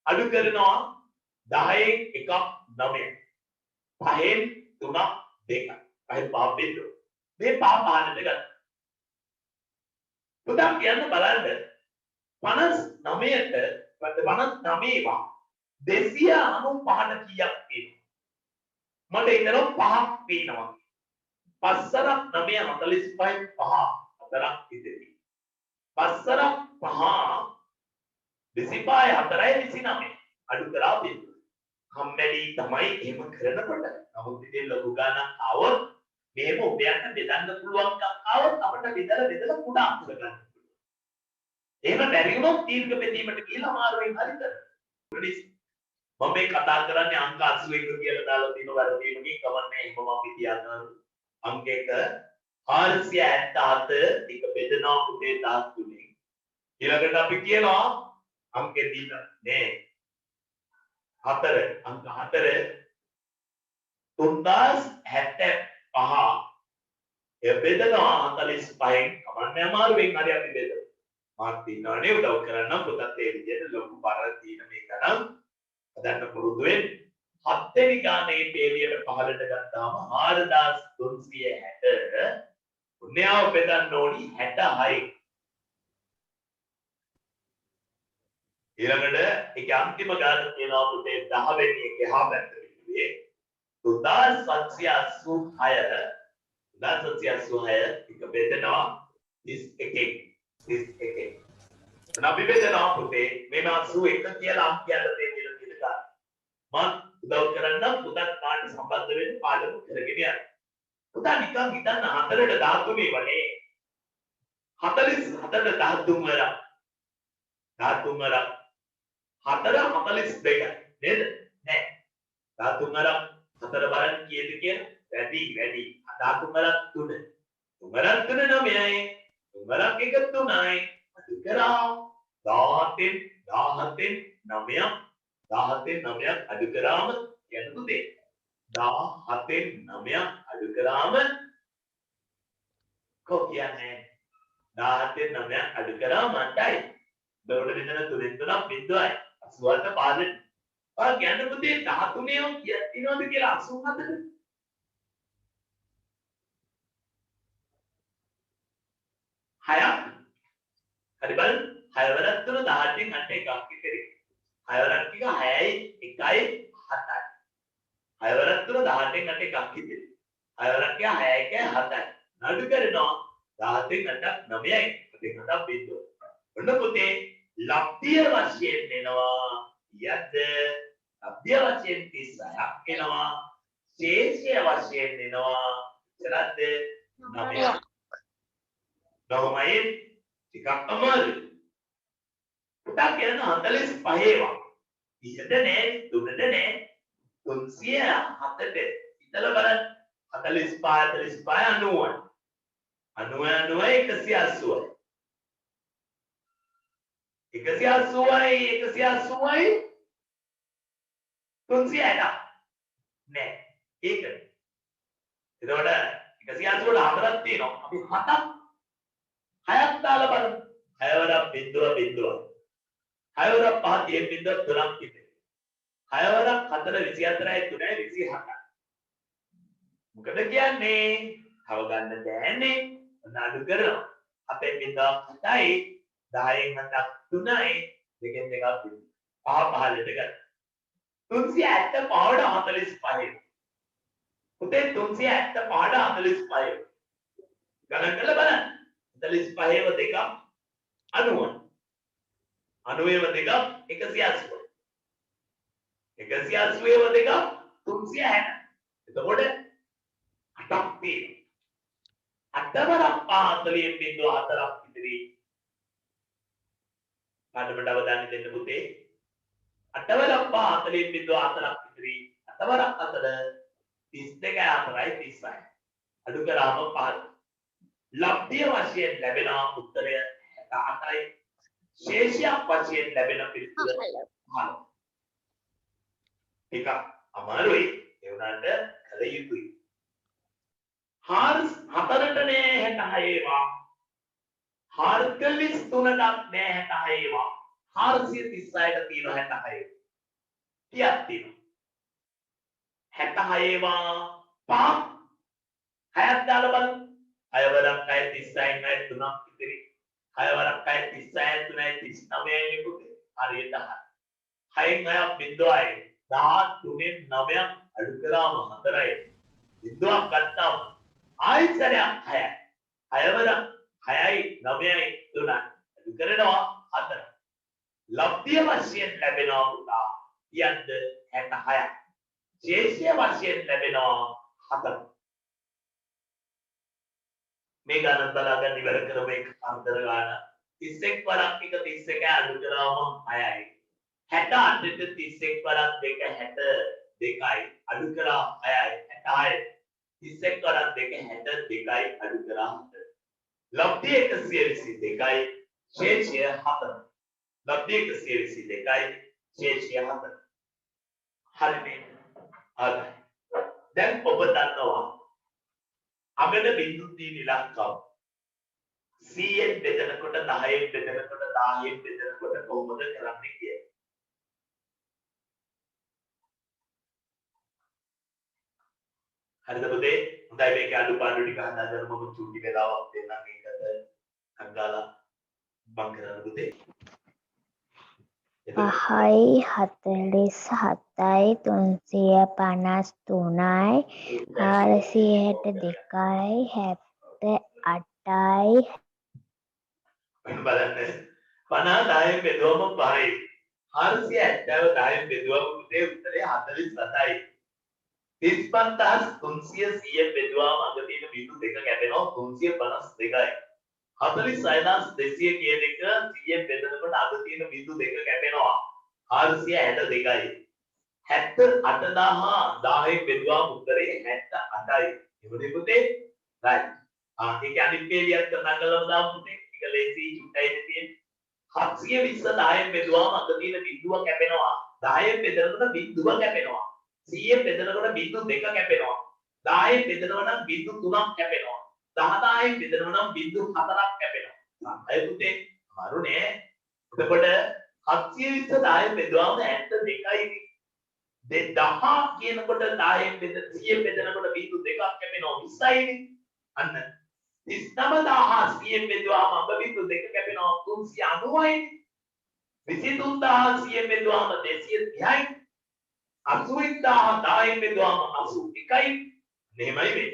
අඩු කරනවා 10න් එකක් 9යි 5න් 3ක් 2යි 5 5 බිඳුව මේ පහ පහලට ගන්න. පුතා කියන්න බලන්න 59ට 59වා 295ට කීයක් තියෙනවද? මට හිතෙනවා 5ක් තියෙනවා. 5 සරක් 9 45යි 5 හතරක් ඉතිරි. 5 සරක් 5 25යි 4යි 29 අඩු කරා බිඳුව. කම්මැලි තමයි එහෙම කරනකොට. නමුත් ඉතින් ලොකු ගණන් આવොත් මේක උදයන්ට බෙදන්න පුළුවන්කම් આવොත් අපිට බෙදලා කුඩා අංක ගන්න පුළුවන්. එහෙම බැරි වුණොත් දීර්ඝ බෙදීමට කියලා අමාරුවෙන් හරිද? මම මේ කතා කරන්නේ අංක 81 කියලා දාලා තියෙන වර්ගයකින් කවන්නේ එහෙම මම තියාගන්න. අංක 1 477 ටික බෙදනවා පුතේ 13. ඊළඟට අපි කියනවා අංකෙ දීලා නේ 4 අංක 4 3075 බෙදනවා 45න් කමන්නේ අමාරුවෙන් හරි අපි බෙදමු. මාත් ඉන්නවනේ උදව් කරන්න පුතත් ඒ විදිහට ලොකු බර තියෙන මේක නම් හදන්න පුරුදු වෙන්න. 7 වෙනි ගානේ පේලියට පහලට ගත්තාම 4360 උන්යාව බෙදන්න ඕනි 66. ඊළඟට ඒකේ අන්තිම ගාන තියෙනවා පුතේ 10 වෙනි එකේ හා පැත්තට පිටුවේ 3786 එක බෙදනවා 31 31. අපි බෙදනවා පුතේ මේ 81 කියලා අංකයක් දෙන්න කියලා මම උදව් කරන්න පුතත් කාට සම්බන්ධ වෙන්න පාඩම කරගෙන යන්න. පුතා නිකන් හිතන්න 4ට 13 වනේ 44ට 13 වරක් 13 වරක් 4 42 නේද? නෑ 13 වරක් 4 බලන්න කීයද කියලා? වැඩි 13 වරක් 3 3 වරක් 3 9යි 3 වරක් 1 3යි අඩු කරා 17 9ක් 17 9ක් අඩු කරාම කියන්න පුතේ 17 9ක් අඩු කරාම කො කියන්නේ 17 9ක් අඩු කරාම 8යි. එතකොට මෙතන 3 3ක් බිඳුවයි 88 පාදෙට. ඔය කියන්න පුතේ 13ම කියනවද කියලා 87ද? හයක් හරි බලන්න 6 වරක් 3 18න් 8 එකක් ඉතිරි. 6 වරක් ටික 6යි 1යි 7යි. 6 වරක් 3 18න් 8 එකක් ඉතිරි. 6 වරක් ටික 6යි 1යි 7යි. නඩු කරනවා 17න් 8ක් 9යි. 7ක් බිඳුව. ඔන්න පුතේ ලබ්ධිය වශයෙන් එනවා යද්ද ලබ්ධිය වශයෙන් 36ක් එනවා. ශේෂය වශයෙන් එනවා එතරම්ද 9ක්. 9යි ටිකක් අමාරුයි. පුතා කියන 45 ඒවා. ඉහත නෑ තුනට නෑ 307ට ඉතල බලන්න 45 90යි 90 180යි 180යි 360 නෑ ඒක එතකොට 180ට හතරක් තියෙනවා අපි හයක් දාලා බලමු 6 වරක් බිඳුව 6 වරක් 5 තියෙන බිඳුව 3ක් ඉතිරි 6 වරක් 4 24යි 3යි 27යි මොකද කියන්නේ තව ගන්න බෑනේ අඩු කරනවා අපේ බිඳුව 7යි 10න් 7ක් 3යි දෙකෙන් දෙකක් බිඳුව 5 15ට ගන්න 375ට 45 පුතේ 375ට 45 ගණන් කරලා බලන්න 45ව දෙකක් 90 90ව දෙකක් 180 180ව දෙකක් 360 එතකොට 8ක් තියෙනවා 8 වරක් 40 බිඳුව 4ක් ඉතිරි පාඩමට අවධානය දෙන්න පුතේ 8 වරක් 40 බිඳුව 4ක් ඉතිරි 8 වරක් 4 32 4යි 36 අඩු කරාම 5 ලබ්ධිය වශයෙන් ලැබෙන උත්තරය 68යි ශේෂයක් වශයෙන් ලැබෙන පිළිතුර 15. ටිකක් අමාරුයි ඒ වුණාට කළ යුතුයි. 4ට නෑ 66 ඒවා 43ට නෑ 66 ඒවා 436ට තියෙනවා 66 30ක් තියෙනවා 66 ඒවා 5 6ක් දාලා බලන්න 6 වරක් 36න් 3ක් ඉතිරි 6 වරක් 36න් 3යි 39යි පුතේ හරියට 6න් 6ක් බිඳුවයි 13න් 9ක් අඩු කරාම 4යි බිඳුවක් ගත්තාම ආයතරයක් 6යි 6 වරක් 6යි 9යි 3යි අඩු කරනවා 4 ලබ්ධිය වශයෙන් ලැබෙනවා පුතා යද්ද 66ක් ශේෂය වශයෙන් ලැබෙනවා 4 මේ ගණන් බලාගෙන ඉවර කරමු එක අන්තර ගාන 31 වරක් එක 31 අඩු කරාම 6යි 68ට 31 වරක් දෙක 62යි අඩු කරා 6යි 66 31 වරක් දෙක 62යි අඩු කරා 4 ලබ්ධිය 122යි ශේෂය 4 ලබ්ධිය 122යි ශේෂය 4 හරිනේ හරි දැන් ඔබ දන්නවා අගට බිඳු තියෙන ඉලක්කම් 100ෙන් බෙදනකොට 10ෙන් බෙදනකොට 10ෙන් බෙදනකොට කොහොමද කරන්නේ කියලා. හරිද පුතේ? හොඳයි මේක අඩුපාඩු ටික හදාගන්න මම චුටි වෙලාවක් දෙන්නම් මේකට අංගාලා බං කරන්න පුතේ. 5යි 47යි 353යි 462යි 78යි බලන්න 50 10ෙන් බෙදුවම 5යි 470 10ෙන් බෙදුවම පුතේ උත්තරේ 47යි 35300 බෙදුවාම අග තියෙන බිඳු දෙක කැපෙනවා 352යි. 46200 කියන එක 100 බෙදනකොට අග තියෙන බිඳු දෙක කැපෙනවා 462යි. 78000 10 බෙදුවාම උත්තරේ 78යි. එවනේ පුතේ right. ඒක අනිත් පේලියක් කරනා කළාම දාමු පුතේ. ඒක ලේසි චුට්ටයි තියෙන්නේ. 720 10 බෙදුවාම අග තියෙන බිඳුව කැපෙනවා 10 බෙදනකොට බිඳුව කැපෙනවා 100 බෙදනකොට බිඳු දෙක කැපෙනවා 10 බෙදනවා නම් බිඳු තුනක් කැපෙනවා 10 බෙදනවා නම් බිඳු හතරක් කැපෙනවා අය පුතේ අරුනේ එතකොට 720 10 බෙදුවාම 72යි 10 කියනකොට 10 බෙද 100 බෙදනකොට බිඳු දෙකක් කැපෙනවා 20යි අන්න 39000 බෙදුවාම අග බිඳු දෙක කැපෙනවා 390යි 23000 බෙදුවාම 230යි 80000 10 බෙදුවාම 81යි මෙහෙමයි වෙන්නේ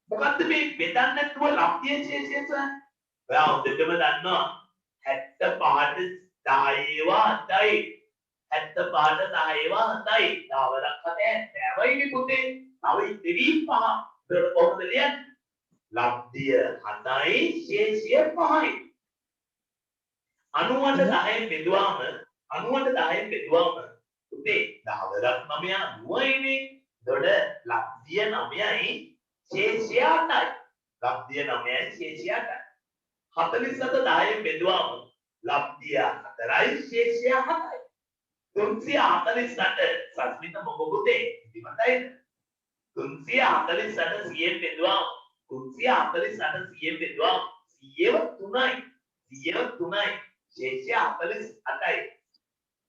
මොකද්ද මේ බෙදන්න නැතුව ලක්ෂ්‍ය ශේෂය ඔයා හොඳටම දන්නවා 75ට 10 8යි 75ට 10 8යි තාවරක් හතේ 70යි පුතේ තව ඉතිරි 5 ඒකට කොහොමද ලියන්නේ ලක්ෂ්‍ය 7යි ශේෂය 5යි 90ට 10 බෙදුවාම 90ට 10 බෙදුවාම පුතේ දහවරක් 9 9යිනේ එතකොට ලක්ෂ්‍ය 9යි ශේෂය 8යි ලක්ෂ්‍ය 9යි ශේෂය 8යි 47 10 බෙදුවාම ලක්ෂ්‍ය 4යි ශේෂය 7යි 348 සස්මිත මොකද පුතේ ඉතිමතයිද 348 100 බෙදුවාම 348 100 බෙදුවාම 103යි 103යි ශේෂය 48යි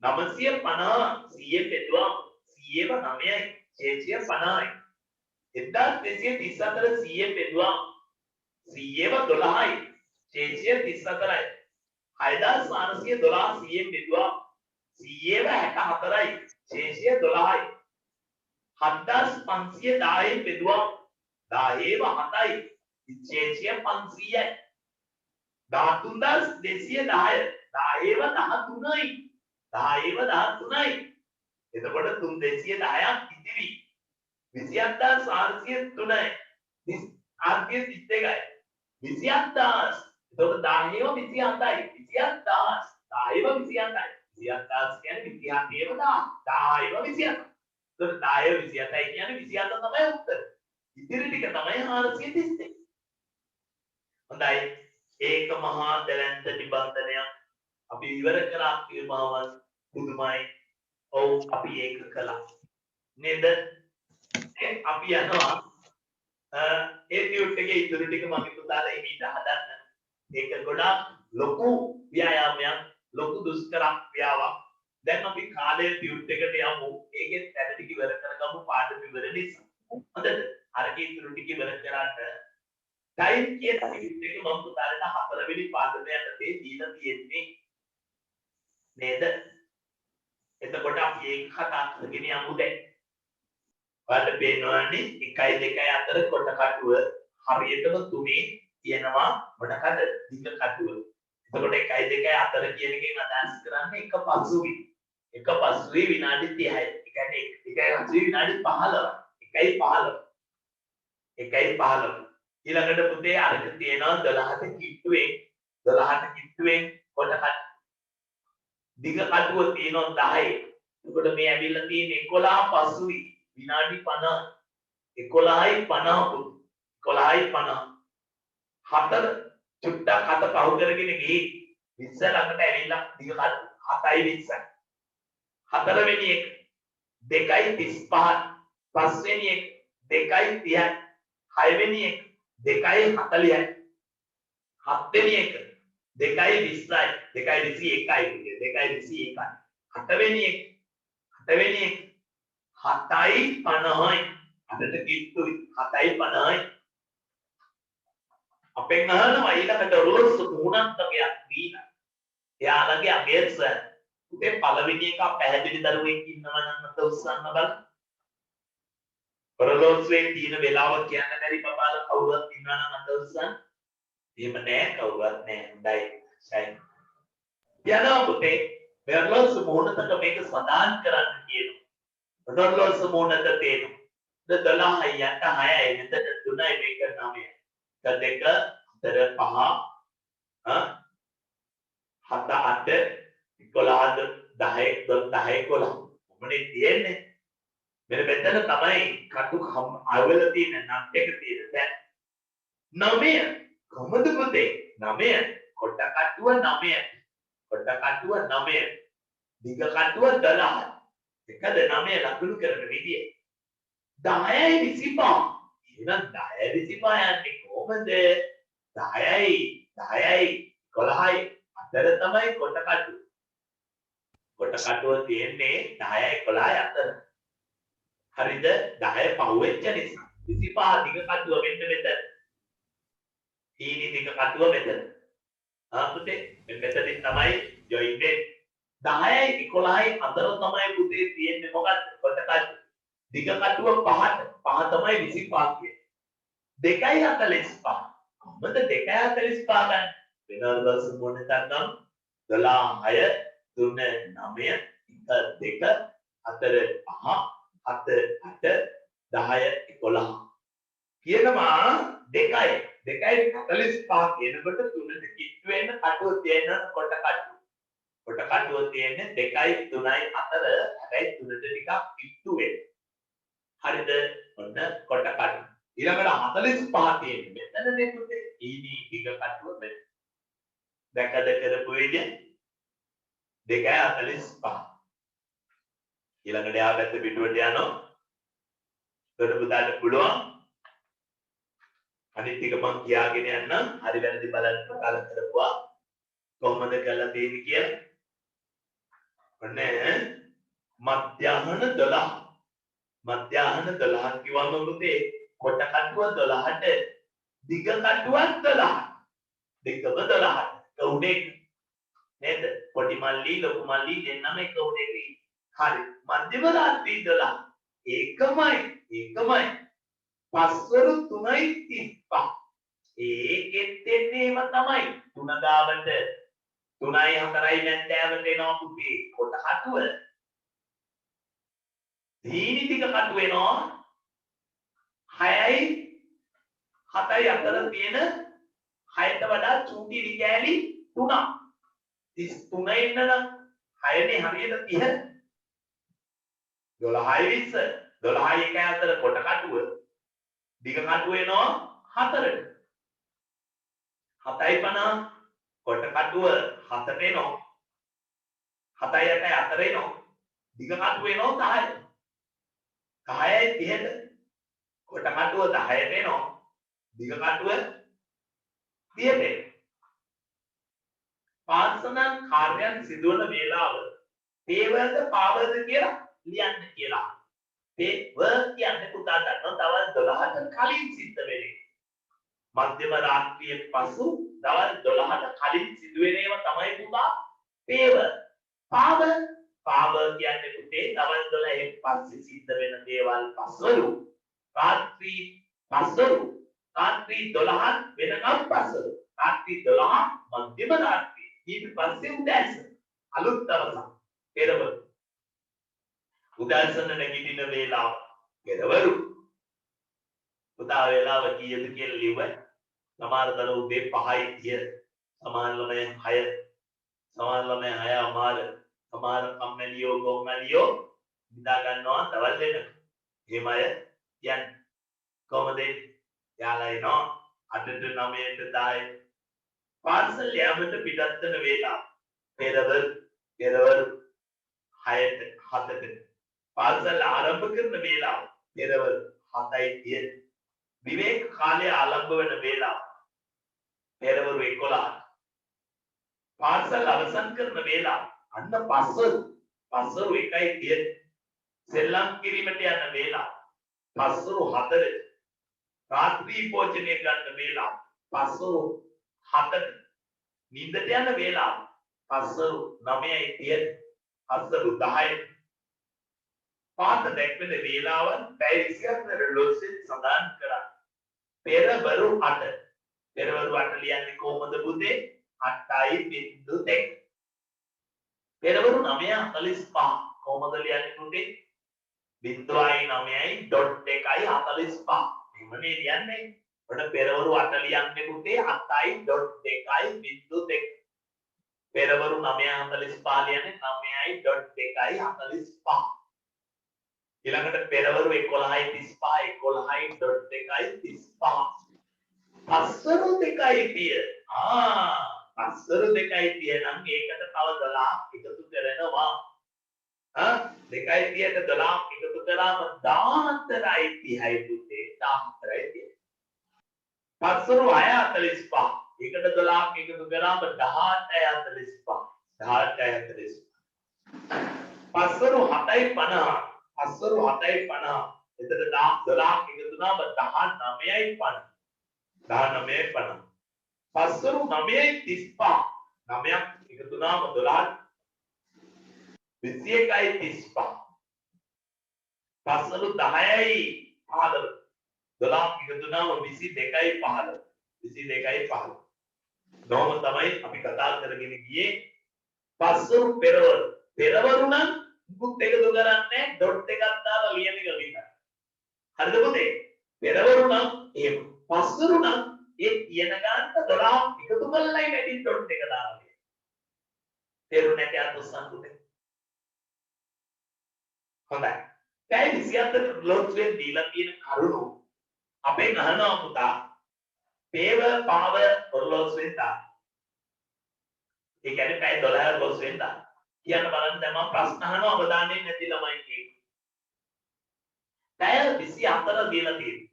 950 100 බෙදුවාම 109යි ශේෂය 50යි 1234 100 බෙදුවාම 112යි ශේෂය 34යි 6512 100 බෙදුවාම 164යි ශේෂය 12යි 7510 බෙදුවාම 10 7යි ශේෂය 500යි 13210 10 13යි 10 13යි එතකොට 3210ක් ඉතිරි 27403යි 272යි 27000 එතකොට 10 27යි 27000 10 27යි 27000 කියන්නේ 27ේම 10 27 එතකොට 10 27යි කියන්නේ 27 තමයි උත්තර ඉතිරි ටික තමයි 432 හොඳයි ඒක මහා දැවැන්ත නිබන්ධනයක් අපි ඉවර කරා කියමවල් පුදුමයි ඔව් අපි ඒක කළා නේද අපි යනවා ඒ ටියුට් එකේ ඉතුරු ටික මම පුතාලා ඉමීට හදන්න ඒක ගොඩාක් ලොකු ව්‍යායාමයක් ලොකු දුෂ්කර ක්‍රියාවක් දැන් අපි කාලේ ටියුට් එකට යමු ඒකේ පැන ටික ඉවර කරගමු පාඩම ඉවර නිසා හොඳද අරගේ ඉතුරු ටික ඉවර කරාට ටයිම් කියන ටියුට් එක මම පුතාලට 4 වෙනි පාඩමයට දීලා තියෙන්නේ නේද එතකොට අපි ඒක කතා කරගෙන යමු දැන් ඔයාලට පේනවනේ 1 2 අතර කොට කටුව හරියටම තුනේ තියෙනවා මොනකද දිග කටුව එතකොට 1 2 අතර කියන එකෙන් අදහස් කරන්නේ එක පසුවි විනාඩි 30යි ඒ කියන්නේ 1 විනාඩි 15 1යි 15 ඊළඟට පුතේ අරක තියෙනවා 12ට කිට්ටුවෙන් කොට කටුව දිග කටුව තියෙනවා 10යි. එතකොට මේ ඇවිල්ලා තියෙන්නේ 11 පසුයි විනාඩි 50. 11යි 50 11යි 50. 4 චුට්ටක් හත පහු කරගෙන ගිහි 20 ළඟට ඇවිල්ලා දිග කටුව 7යි 20යි. 4 වෙනි එක 2යි 35. 5 වෙනි එක 2යි 30යි. 6 වෙනි එක 2යි 40යි. 7 වෙනි එක 2යි 20යි 2යි 21යි 2යි 21යි 8 වෙනි එක 7යි 50යි අදට කිට්ටුයි 7යි 50යි අපෙන් අහනවා ඊළඟට රෝල්ස් මුණක් වගේ දීලා එයාලගේ අගයස උදේ පළවෙනි එක පැහැදිලි දරුවෙක් ඉන්නවා නම් මත උස්සන්න බලන්න රෝල්ස්වේ තියෙන වෙලාව කියන්න බැරි බබාලා කවුරුත් ඉන්නවා නම් මත උස්සන්න එහෙම නෑ කවුරුත් නෑ හොඳයි ෂයි යනවා පුතේ මෙරලොස් මොහොතකට මේක සදාන් කරන්න කියනවා මෙරලොස් මොහොතට තේනවා 12යි යට 6යි මෙතන 3යි මේක 9යි. 1 2 4 5 7 8 11 10 11 මොනේ තියෙන්නේ මෙන්න මෙතන තමයි කටු අවල තියෙන නත් එක තියෙන දැන් 9 කොහොමද පුතේ 9 කොට කටුව 9 කොට කටුව 9 දිග කටුව 12 එකද 9 ලකුණු කරන විදිය 10යි 25 එහෙනම් 10යි 25 යන්නේ කොහොමද 10යි 10යි 11යි අතර තමයි කොට කටුව කොට කටුව තියෙන්නේ 10යි 11යි අතර හරිද 10 පහුවෙච්ච නිසා 25 දිග කටුව මෙන්න මෙතන ඊනි දිග කටුව මෙතන පුතේ මෙතනින් තමයි ජොයින් වෙන්නේ 10යි 11යි අතර තමයි පුතේ තියෙන්නේ මොකක්ද කොට කටුව දිග කටුව 5ට 5 තමයි 25 කියන්නේ 2.45 කොහොමද 2.45 ගන්න වෙනවද බස් මොනේ තරම් 12 6 3 9 1 2 4 5 7 8 10 11 කියනවා 2.45 කියනකොට 3ට කිට්ටු වෙන කටුව තියෙන කොට කටුව තියෙන්නේ 2යි 3යි අතර හැබැයි 3ට ටිකක් කිට්ටු වෙන හරිද ඔන්න කොට කටුව ඊළඟට 45 තියෙන්නේ මෙතනනේ පුතේ ඊනි දිග කටුව මෙතන දැකද කරපු විදිය 2.45 ඊළඟට යා පැත්ත පිටුවට යනවා එතකොට පුතාට පුළුවන් අනිත් ටික මම කියාගෙන යන්න හරි වැරදි බලන්න කල කරපුවා කොහොමද කරලා තියෙන්නේ කියලා ඔන්න මධ්‍යහන 12 කිව්වම පුතේ කොට කටුව 12ට දිග කටුවක් 12 දෙකම 12ට උඩේ නේද පොඩි මල්ලි ලොකු මල්ලි දෙන්නම එක උඩේ හරි මධ්‍යම රාත්‍රී 12 ඒකමයි පස්වරු 3යි 35 ඒකෙත් එන්නේම තමයි 3 ගාවට 3යි 4යි නැත්ෑවට එනවා පුතේ කොට කටුව දීනි ටික කටුව එනවා 6යි 7යි අතර තියෙන 6ට වඩා චූටි රිකෑලි 3 33 ඉන්නනම් 6නේ හරියට 30 12යි 20 12යි 1 අතර කොට කටුව දිග කටුව එනවා 4ට 7යි 50 කොට කටුව 7ට එනවා 7යි 8යි අතර එනවා දිග කටුව එනවා 10ට 10යි 30ට කොට කටුව 10ට එනවා දිග කටුව 30ට පාර්සනල් කාර්යයන් සිදුවන වේලාව පේවර්ද පාවර්ද කියලා ලියන්න කියලා. පේවර් කියන්නේ පුතා ගන්න දවල් 12ට කලින් සිද්ධ වෙන්නේ. මධ්‍යම රාත්‍රියේ පසු දවල් 12ට කලින් සිදුවෙන ඒවා තමයි පුතා පේවර්. පාවර් කියන්නේ පුතේ දවල් 12න් පස්සේ සිද්ධ වෙන දේවල් පස්වරු. රාත්‍රී 12න් වෙනකම් පස්වරු. රාත්‍රී 12 මධ්‍යම රාත්‍රිය. ඊට පස්සේ උදෑසන අලුත් දවසක් පෙරවරු උදෑසන නැගිටින වේලාව පෙරවරු පුතා වේලාව කීයද කියලා ලිව්වයි සමහර දර උදේ 5යි 30 සමහර ළමයි 6 සමහර ළමයි 6 අමාර සමහර කම්මැලියෝ ගොම්මැලියෝ නිදා ගන්නවා දවල් වෙන එහෙම අය කියන්නේ කොහමද යාලා එනවා 8ට 9ට 10 පාර්සල් යාමට පිටත් වෙන වේලාව පෙරවරු 6ට 7ට පාර්සල් ආරම්භ කරන වේලාව පෙරවරු 7යි 30 විවේක කාලය ආරම්භ වෙන වේලාව පෙරවරු 11ට පාර්සල් අවසන් කරන වේලාව අන්න පස්වරු 1යි 30 සෙල්ලම් කිරීමට යන වේලාව පස්වරු 4ට රාත්‍රී භෝජනය ගන්න වේලාව පස්වරු 7ට නිින්දට යන වේලාව පස්වරු 9යි 30 පස්වරු 10යි පාත දැක්වෙන වේලාවන් පැය 24 ලොස්සෙන් සඳහන් කරා පෙරවරු 8 ලියන්නේ කොහොමද පුතේ 8.2 පෙරවරු 9:45 කොහොමද ලියන්නේ පුතේ 0.9.1 45. එහෙමනේ ලියන්නේ. ඔන්න පෙරවරු 8 ලියන්නේ පුතේ 7.2.2. පෙරවරු 9:45 ලියන්නේ 9.2.45. ඊළඟට පෙරවරු 11:35 11.2.35. පස්වරු 2:30. පස්වරු 2:30 නම් ඒකට තව 12ක් එකතු කරනවා. 2:30ට 12ක් එකතු කරාම 14:30යි පුතේ 14:30. පස්වරු 6:45. ඒකට 12ක් එකතු කරාම 18:45. 18:45. පස්වරු 7:50. පස්වරු 7:50. එතන 12ක් එකතු වුණාම 19:50. 19:50. පස්වරු 9:35. 9ක් එකතු වුණාම 12 21:35. පස්වරු 10:15. 12ක් එකතු වුණාම 22:15. 22:15. නෝම තමයි අපි කතා කරගෙන ගියේ. පස්වරු පෙරවරු නම් මුකුත් එකතු කරන්නේ ඩොට් එකක් දාලා ලියන එක විතරයි. හරිද පුතේ? පෙරවරු නම් එහෙම. පස්වරු නම් ඒ කියන ගානට 12ක් එකතු කරලායි වැඩි ඩොට් එක දාලා ලියන්නේ. තේරුණා කියලා දුස්සන් පුතේ. හොඳයි. පැය 24 ලොත්වෙන් දීලා තියෙන කරුණු අපෙන් අහනවා පුතා. පේව පාව ඔරලෝසුවෙන් දාන්න. ඒ කියන්නේ පැය 12 ඔරලෝසුවෙන් දාන්න. කියන්න බලන්න දැන් මම ප්‍රශ්න අහනවා අවධානයෙන් නැති ළමයි කියන්න. පැය 24 දීලා තියෙනවා.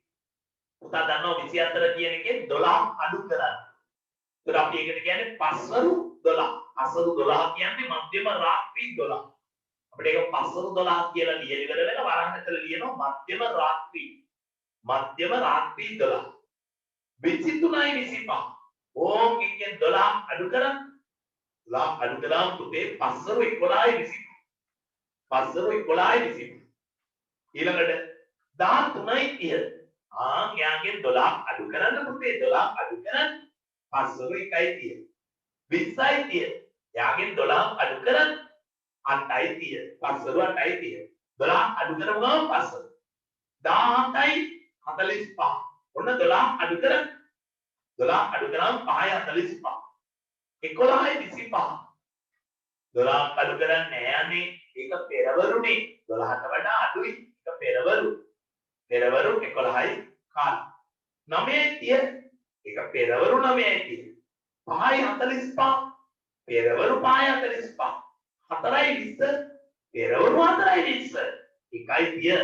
පුතා දන්නවා 24 කියන එකේ 12 අඩු කරන්න. ඒත් අපි ඒකට කියන්නේ පස්වරු 12. පස්වරු 12 කියන්නේ මධ්‍යම රාත්‍රී 12. අපිට ඒක පස්වරු 12 කියලා ලියලා ඉවර වෙලා වරහන් ඇතුළේ ලියනවා මධ්‍යම රාත්‍රී. මධ්‍යම රාත්‍රී 12. 23:25. ඕම් එකෙන් 12 අඩු කරන්න. 12 අඩු කරාම පුතේ පස්වරු 11:25. පස්වරු 11:25. ඊළඟට 13:30. යාගෙන් 12 අඩු කරන්න පුතේ 12 අඩු කරන්න. පස්වරු 1:30. 20:30. යාගෙන් 12 අඩු කරන්න. 8:30. පස්වරු 8:30. 12 අඩු කරමුම පස්වරු 17:45. ඔන්න 12 අඩු කරන්න. 12 අඩු කරාම 5:45. 11:25. 12 අඩු කරන්නේ යන්නේ ඒක පෙරවරුනේ 12ට වඩා අඩුයි. ඒක පෙරවරු 11යි කාල. 9:30. ඒක පෙරවරු 9:30. 5:45. පෙරවරු 5:45. 4:20. පෙරවරු 4:20. 1:30.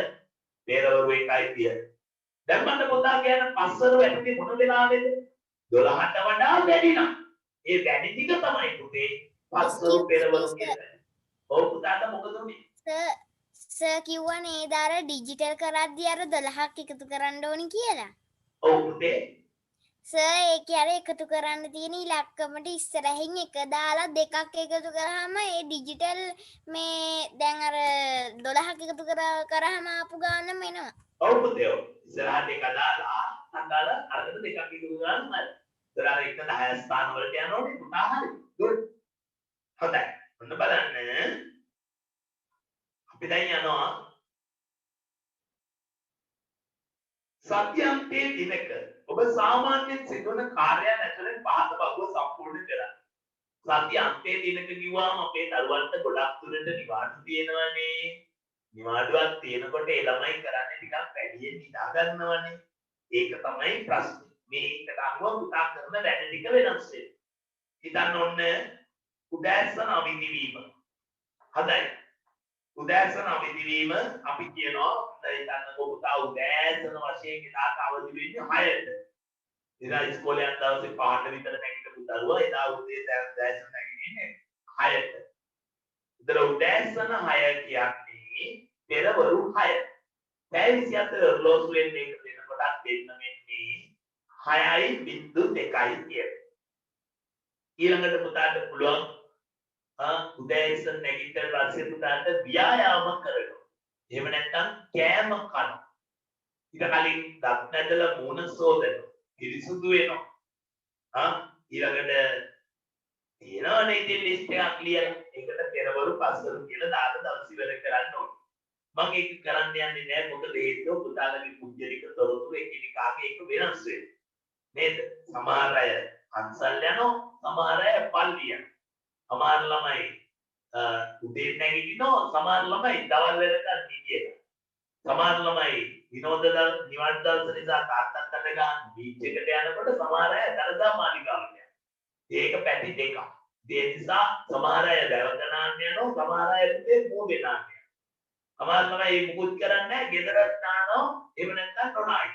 පෙරවරු 1:30. දැන් මට පොතා කියන පස්වරු ඇතුලේ මොන වෙලාවෙද 12ට වඩා වැඩි නම් ඒ වැඩි ටික තමයි පුතේ පස්වරු පෙරවරු කියන්නේ. ඔව් පුතාට මොකද උනේ? සර් කිව්වා නේද අර ඩිජිටල් කරද්දී අර 12ක් එකතු කරන්න ඕනි කියලා. ඔව් පුතේ. සර් ඒකේ අර එකතු කරන්න තියෙන ඉලක්කමට ඉස්සරහින් එක දාලා දෙකක් එකතු කරාම ඒ ඩිජිටල් මේ දැන් අර 12ක් එකතු කරාම ආපු ගානම එනවා. ඔව් පුතේ. ඔව්. ඉස්සරහට එක දාලා අදාලා අරකට දෙකක් එකතු කරාම හරි. ඒතර එක 10 ස්ථාන වලට යනෝනේ පුතා හරි. good. හොඳයි. ඔන්න බලන්න. අපි දැන් යනවා සත්‍යන්තයේ දිනක ඔබ සාමාන්‍යයෙන් සිදුවන කාර්යයන් ඇතුළෙන් පහත බහුව සම්පූර්ණ කරන්න. සත්‍යන්තයේ දිනක කිව්වම අපේ දරුවන්ට ගොඩක් දුරට නිවාඩු තියෙනවනේ. නිවාඩුවක් තියෙනකොට ඒ ළමයි කරන්නේ ටිකක් වැඩියෙන් නිදා ගන්නවනේ. ඒක තමයි ප්‍රශ්නේ. මේකට අනුව පුතා කරන වැඩ ටික වෙනස් වෙනවා. හිතන්න ඕන උදෑසන අවදි වීම. හොඳයි. උදෑසන අවදි වීම අපි කියනවා හිතන්න පුතා උදෑසන වශයෙන් එදාට අවදි වෙන්නේ 6ට. එදා ඉස්කෝලේ යන දවසේ 5ට විතර නැගිටපු දරුවා එදා උදේ උදෑසන නැගිටින්නේ 6ට. ඒතර උදෑසන 6 කියන්නේ පෙරවරු 6. පැය 24 ඔරලෝසුවෙන් මේක දෙනකොටත් දෙන්න වෙන්නේ 6:02 කියන්නේ. ඊළඟට පුතාට පුළුවන් උදෑසන නැගිටිලා පස්සේ පුතාට ව්‍යායාම කරනවා. එහෙම නැත්නම් කෑම කනවා. ඊට කලින් දත් නැදලා මූණ සෝදනවා. පිරිසුදු වෙනවා. ඊළඟට තියෙනවනේ ඉතින් ලිස්ට් එකක් ලියලා ඒකට පෙරවරු පස්වරු කියලා දාලා දවස් ඉවර කරන්න ඕනේ. මම ඒක කරන්න යන්නේ නැහැ මොකද හේතුව පුතාලගේ පුජ්‍යලික තොරතුරු එකිනෙකාගේ එක වෙනස් වෙනවා. නේද? සමහර අය අන්සල් යනවා, සමහර අය පල්ලි යනවා. සමහර ළමයි උදේ නැගිටිනවා, සමහර ළමයි දවල් වෙනකන් නිදියනවා. සමහර ළමයි නිවන් දවස නිසා තාත්තත් අඩ ගන්න බීච් එකට යනකොට සමහර අය දරදා මාලිගාවට යනවා. ඒක පැති දෙකක්. ඒ නිසා සමහර අය දවල්කනාන්න යනවා, සමහර අය පුතේ මූදේ නාන්න යනවා. සමහර ළමයි මුකුත් කරන්නේ නැහැ, ගෙදර නානවා, එහෙම නැත්නම් නොනායි.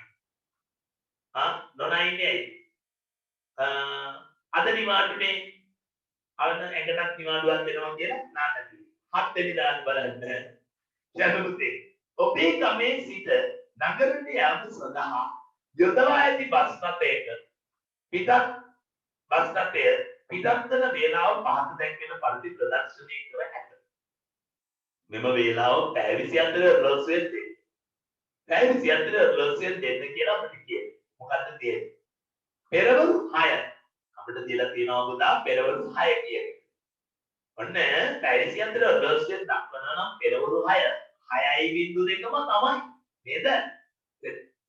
නොනායිනේ අද නිවාඩුනේ අවන ඇඟටත් නිවාඩුවක් දෙනවා කියලා නාන්න තියෙනවා. 7 වෙනි දාන බලන්න. ජනපුතේ ඔබේ ගමේ සිට නගරයට යාම සඳහා යොදවා ඇති බස් රථයක පිටත් බස් රථය පිටත්වන වේලාව පහත දැක්වෙන පරිදි ප්‍රදර්ශනය කර ඇත. මෙම වේලාව පැය 24 රොස්වෙල් දෙන්න. පැය 24 රොස්වෙල් දෙන්න කියලා අපිට කියන්නේ. මොකද්ද තියෙන්නේ? පෙරවරු 6 අපිට දීලා තියෙනවා පුතා පෙරවරු 6 කියන්නේ. ඔන්න පැය 24 රොස්වෙල් දක්වනවා නම් පෙරවරු 6 6.2ම තමයි නේද?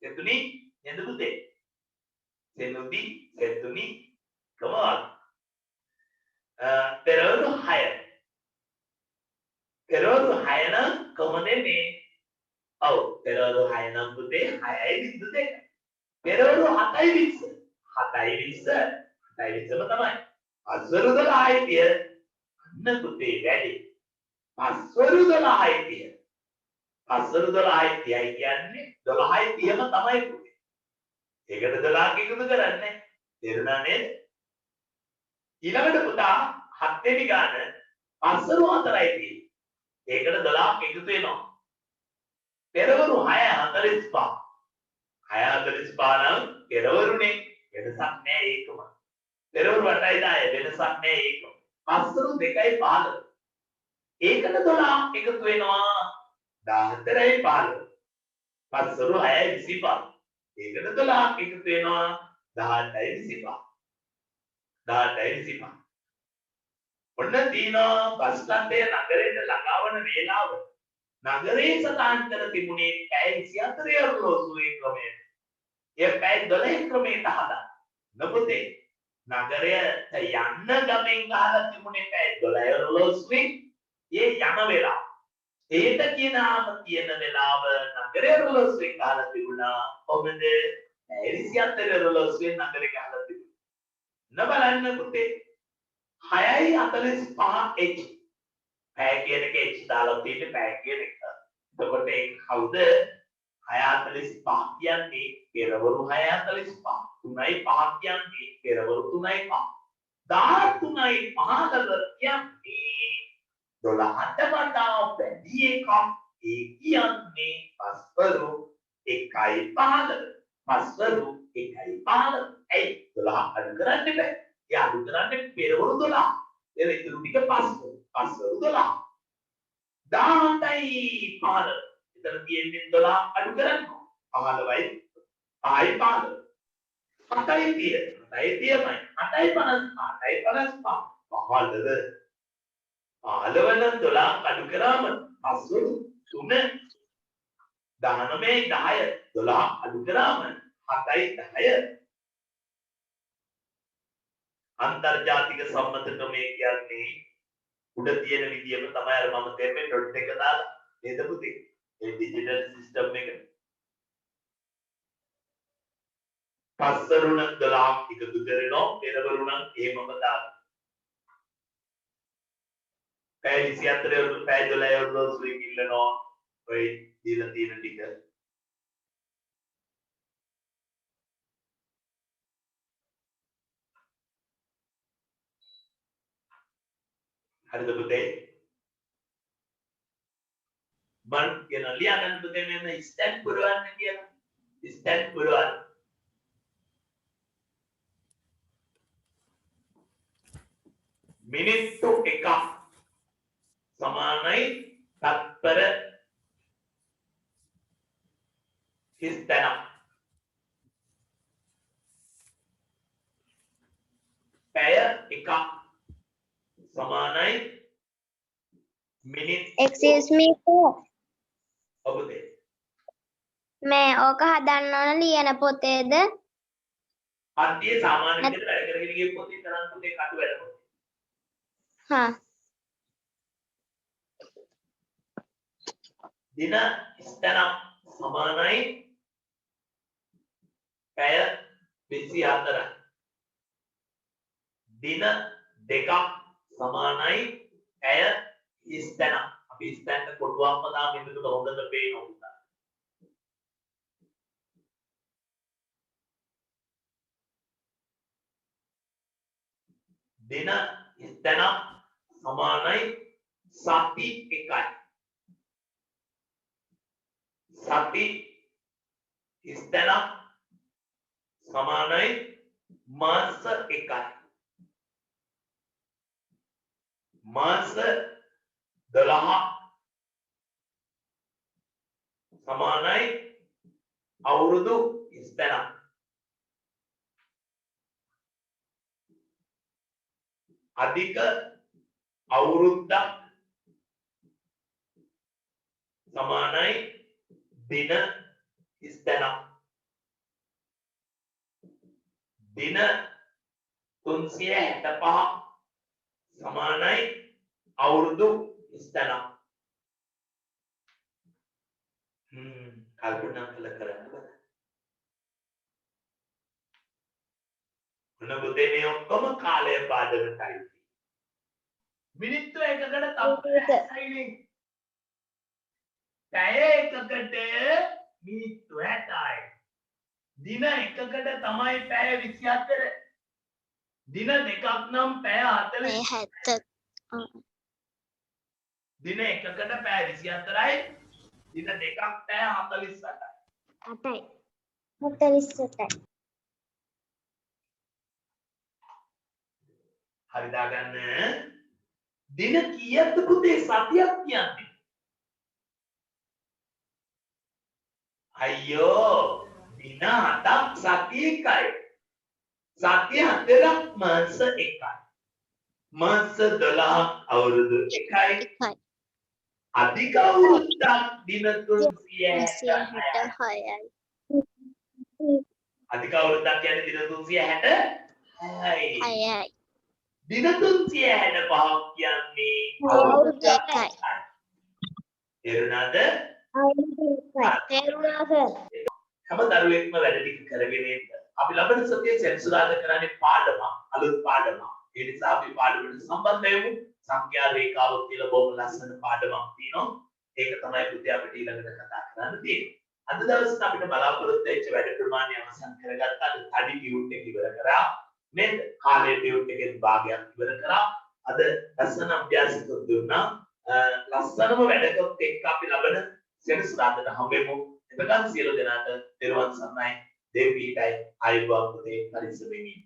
සෙතුනි නේද පුතේ? සෙතුනි come on. පෙරවරු 6 නම් කොහොමද මේ? ඔව් පෙරවරු 6 නම් පුතේ 6.2. පෙරවරු 7.20 7.20ම තමයි. පස්වරු 12යි අන්න පුතේ වැඩි. පස්වරු 12යි පස්වරු 12යි කියන්නේ 12.30ම තමයි පුතේ. ඒකට 12ක් එකතු කරන්නේ. තේරුණා නේද? ඊළඟට පුතා 7 වෙනි ගාන පස්වරු 4යි තියෙන්නේ. ඒකට 12ක් එකතු වෙනවා. පෙරවරු 6:45. 6:45 නම් පෙරවරුනේ වෙනසක් නෑ ඒකම. පෙරවරු 8යි 10 වෙනසක් නෑ ඒකම. පස්වරු 2:15. ඒකට 12ක් එකතු වෙනවා. 14:15. පස්වරු 6:25. ඒකට 12ක් එකතු වෙනවා. 18:25. 18:25. ඔන්න තියෙනවා බස් රථය නගරයට ළඟාවන වේලාව. නගරයේ සටහන් කර තිබුණේ පැය 24 රොස්වේ ක්‍රමයට. ඒ පැය 12 ක්‍රමයට හදා. නපුතේ නගරයට යන්න ගමෙන් ගහලා තිබුණේ පැය 12 රොස්වේ. ඒ යන වෙලාව. ඒට කියනාම තියෙන වෙලාව නගරයේ රොස්වේ ගහලා තිබුණා. කොහොමද? පැය 24 රොස්වේ නගරේ ගහලා තිබුණා. නබලන්න පුතේ 6:45 h පැය කියන එක h දාලා තියෙන්නේ පැය කියන එක. එතකොට ඒක කවුද? 6:45 කියන්නේ පෙරවරු 6:45. 3:05 කියන්නේ පෙරවරු 3:05. 13:15 කියන්නේ 12ට වඩා වැඩි එකක්. ඒ කියන්නේ පස්වරු 1:15. පස්වරු 1:15. ඇයි 12 අඩු කරන්න බෑ. ඒ අඩු කරන්නේ පෙරවරු 12. ඒ ඉතුරු ටික පස්වරු 12. 18:15. එතන තියෙන්නේ 12 අඩු කරනවා. 15යි 5:15. 7:30. 7:30යි 8:55. 15 නම් 12 අඩු කරාම පස්වරු 3. 19යි 10. 12 අඩු කරාම 7යි 10. අන්තර්ජාතික සම්මත ක්‍රමය කියන්නේ උඩ තියෙන විදියම තමයි අර මම දෙන්නේ ඩොට් එක දාලා නේද පුතේ? ඒ ඩිජිටල් සිස්ටම් එක. පස්වරුණ 12ක් එකතු කරනවා පෙරවරුණ එහෙමම දානවා. පැය 24 පැය 12 රොස්වේ ඉල්ලනවා ඔය දීලා තියෙන ටික. හරිද පුතේ? මන් කියන ලියාගන්න පුතේ මෙන්න ස්ටැන්ඩ් පුරවන්න කියලා. ස්ටැන්ඩ් පුරවන්න. මිනිත්තු 1ක් සමානයි තත්පර 30ක්. පැය 1ක් සමානයි මිනිත් Excuse me, sir. ඔබතේ මේ ඕක හදන්න ඕන ලියන පොතේද? පන්තියේ සාමාන්‍ය විදිහට වැඩ කරගෙන ගිය පොතේ තරම් පොතේ කටු වැඩ පොතේ. හා. දින ස්තනම් සමානයි පැය 24යි. දින දෙකක් සමානයි පැය 30ක්. අපි ස්තන්ට කොටුවක්ම දාම එතකොට හොඳට පේනවා. දින ස්තනම් සමානයි සති එකයි. සති ස්තනම් සමානයි මාස එකයි. මාස 12 සමානයි අවුරුදු ස්තනම්. අධික අවුරුද්දක් සමානයි දින ස්තනම්. දින 365 සමානයි අවුරුදු ස්තනම්. කල්පනා කරන්න බෑ. මොනබුදේ මේ ඔක්කොම කාලය පාදකටයි. මිනිත්තු එකකට තප්පර 60යි. පැය එකකට මිනිත්තු 60යි. දින එකකට තමයි පැය 24. දින දෙකක් නම් පැය 40. දින එකකට පැය 24යි. දින දෙකක් පැය 48යි. 8යි. 48යි. හරි දාගන්න. දින කීයක්ද පුතේ සතියක් කියන්නේ? අයියෝ දින 7ක් සතිය එකයි. සතිය 4ක් මාස එකයි. මාස 12ක් අවුරුදු එකයි. අධික අවුරුද්දක් දින 366යි. අධික අවුරුද්දක් කියන්නේ දින 366යි. දින 365ක් කියන්නේ අවුරුදු එකයි. තේරුණාද? තේරුණා සර්. හැම දරුවෙක්ම වැඩ ටික කරගෙන ඉන්න. අපි ලබන සතියේ සෙන්සුරාදා කරන්නේ පාඩමක්, අලුත් පාඩමක්. ඒ නිසා අපි පාඩමට සම්බන්ධ වෙමු. සංඛ්‍යා රේඛාව කියලා බොහොම ලස්සන පාඩමක් තියෙනවා. ඒක තමයි පුතේ අපිට ඊළඟට කතා කරන්න තියෙන්නේ. අද දවසේ අපිට බලාපොරොත්තු වෙච්ච වැඩ ප්‍රමාණය අවසන් කරගත්තා. අද ස්ටඩි ටියුට් එක ඉවර කරා. නේද? කාලේ ටියුට් එකේ භාගයක් ඉවර කරා. අද ලස්සන අභ්‍යාසයක් දුන්නා. ලස්සනම වැඩකත් එක්ක අපි ලබන සෙනසුරාදාට හම්බෙමු. එතකන් සියලු දෙනාට තෙරුවන් සරණයි. දෙවි පීඨයි ආයුබෝවන් පුතේ පරිස්සමෙන් ඉන්න.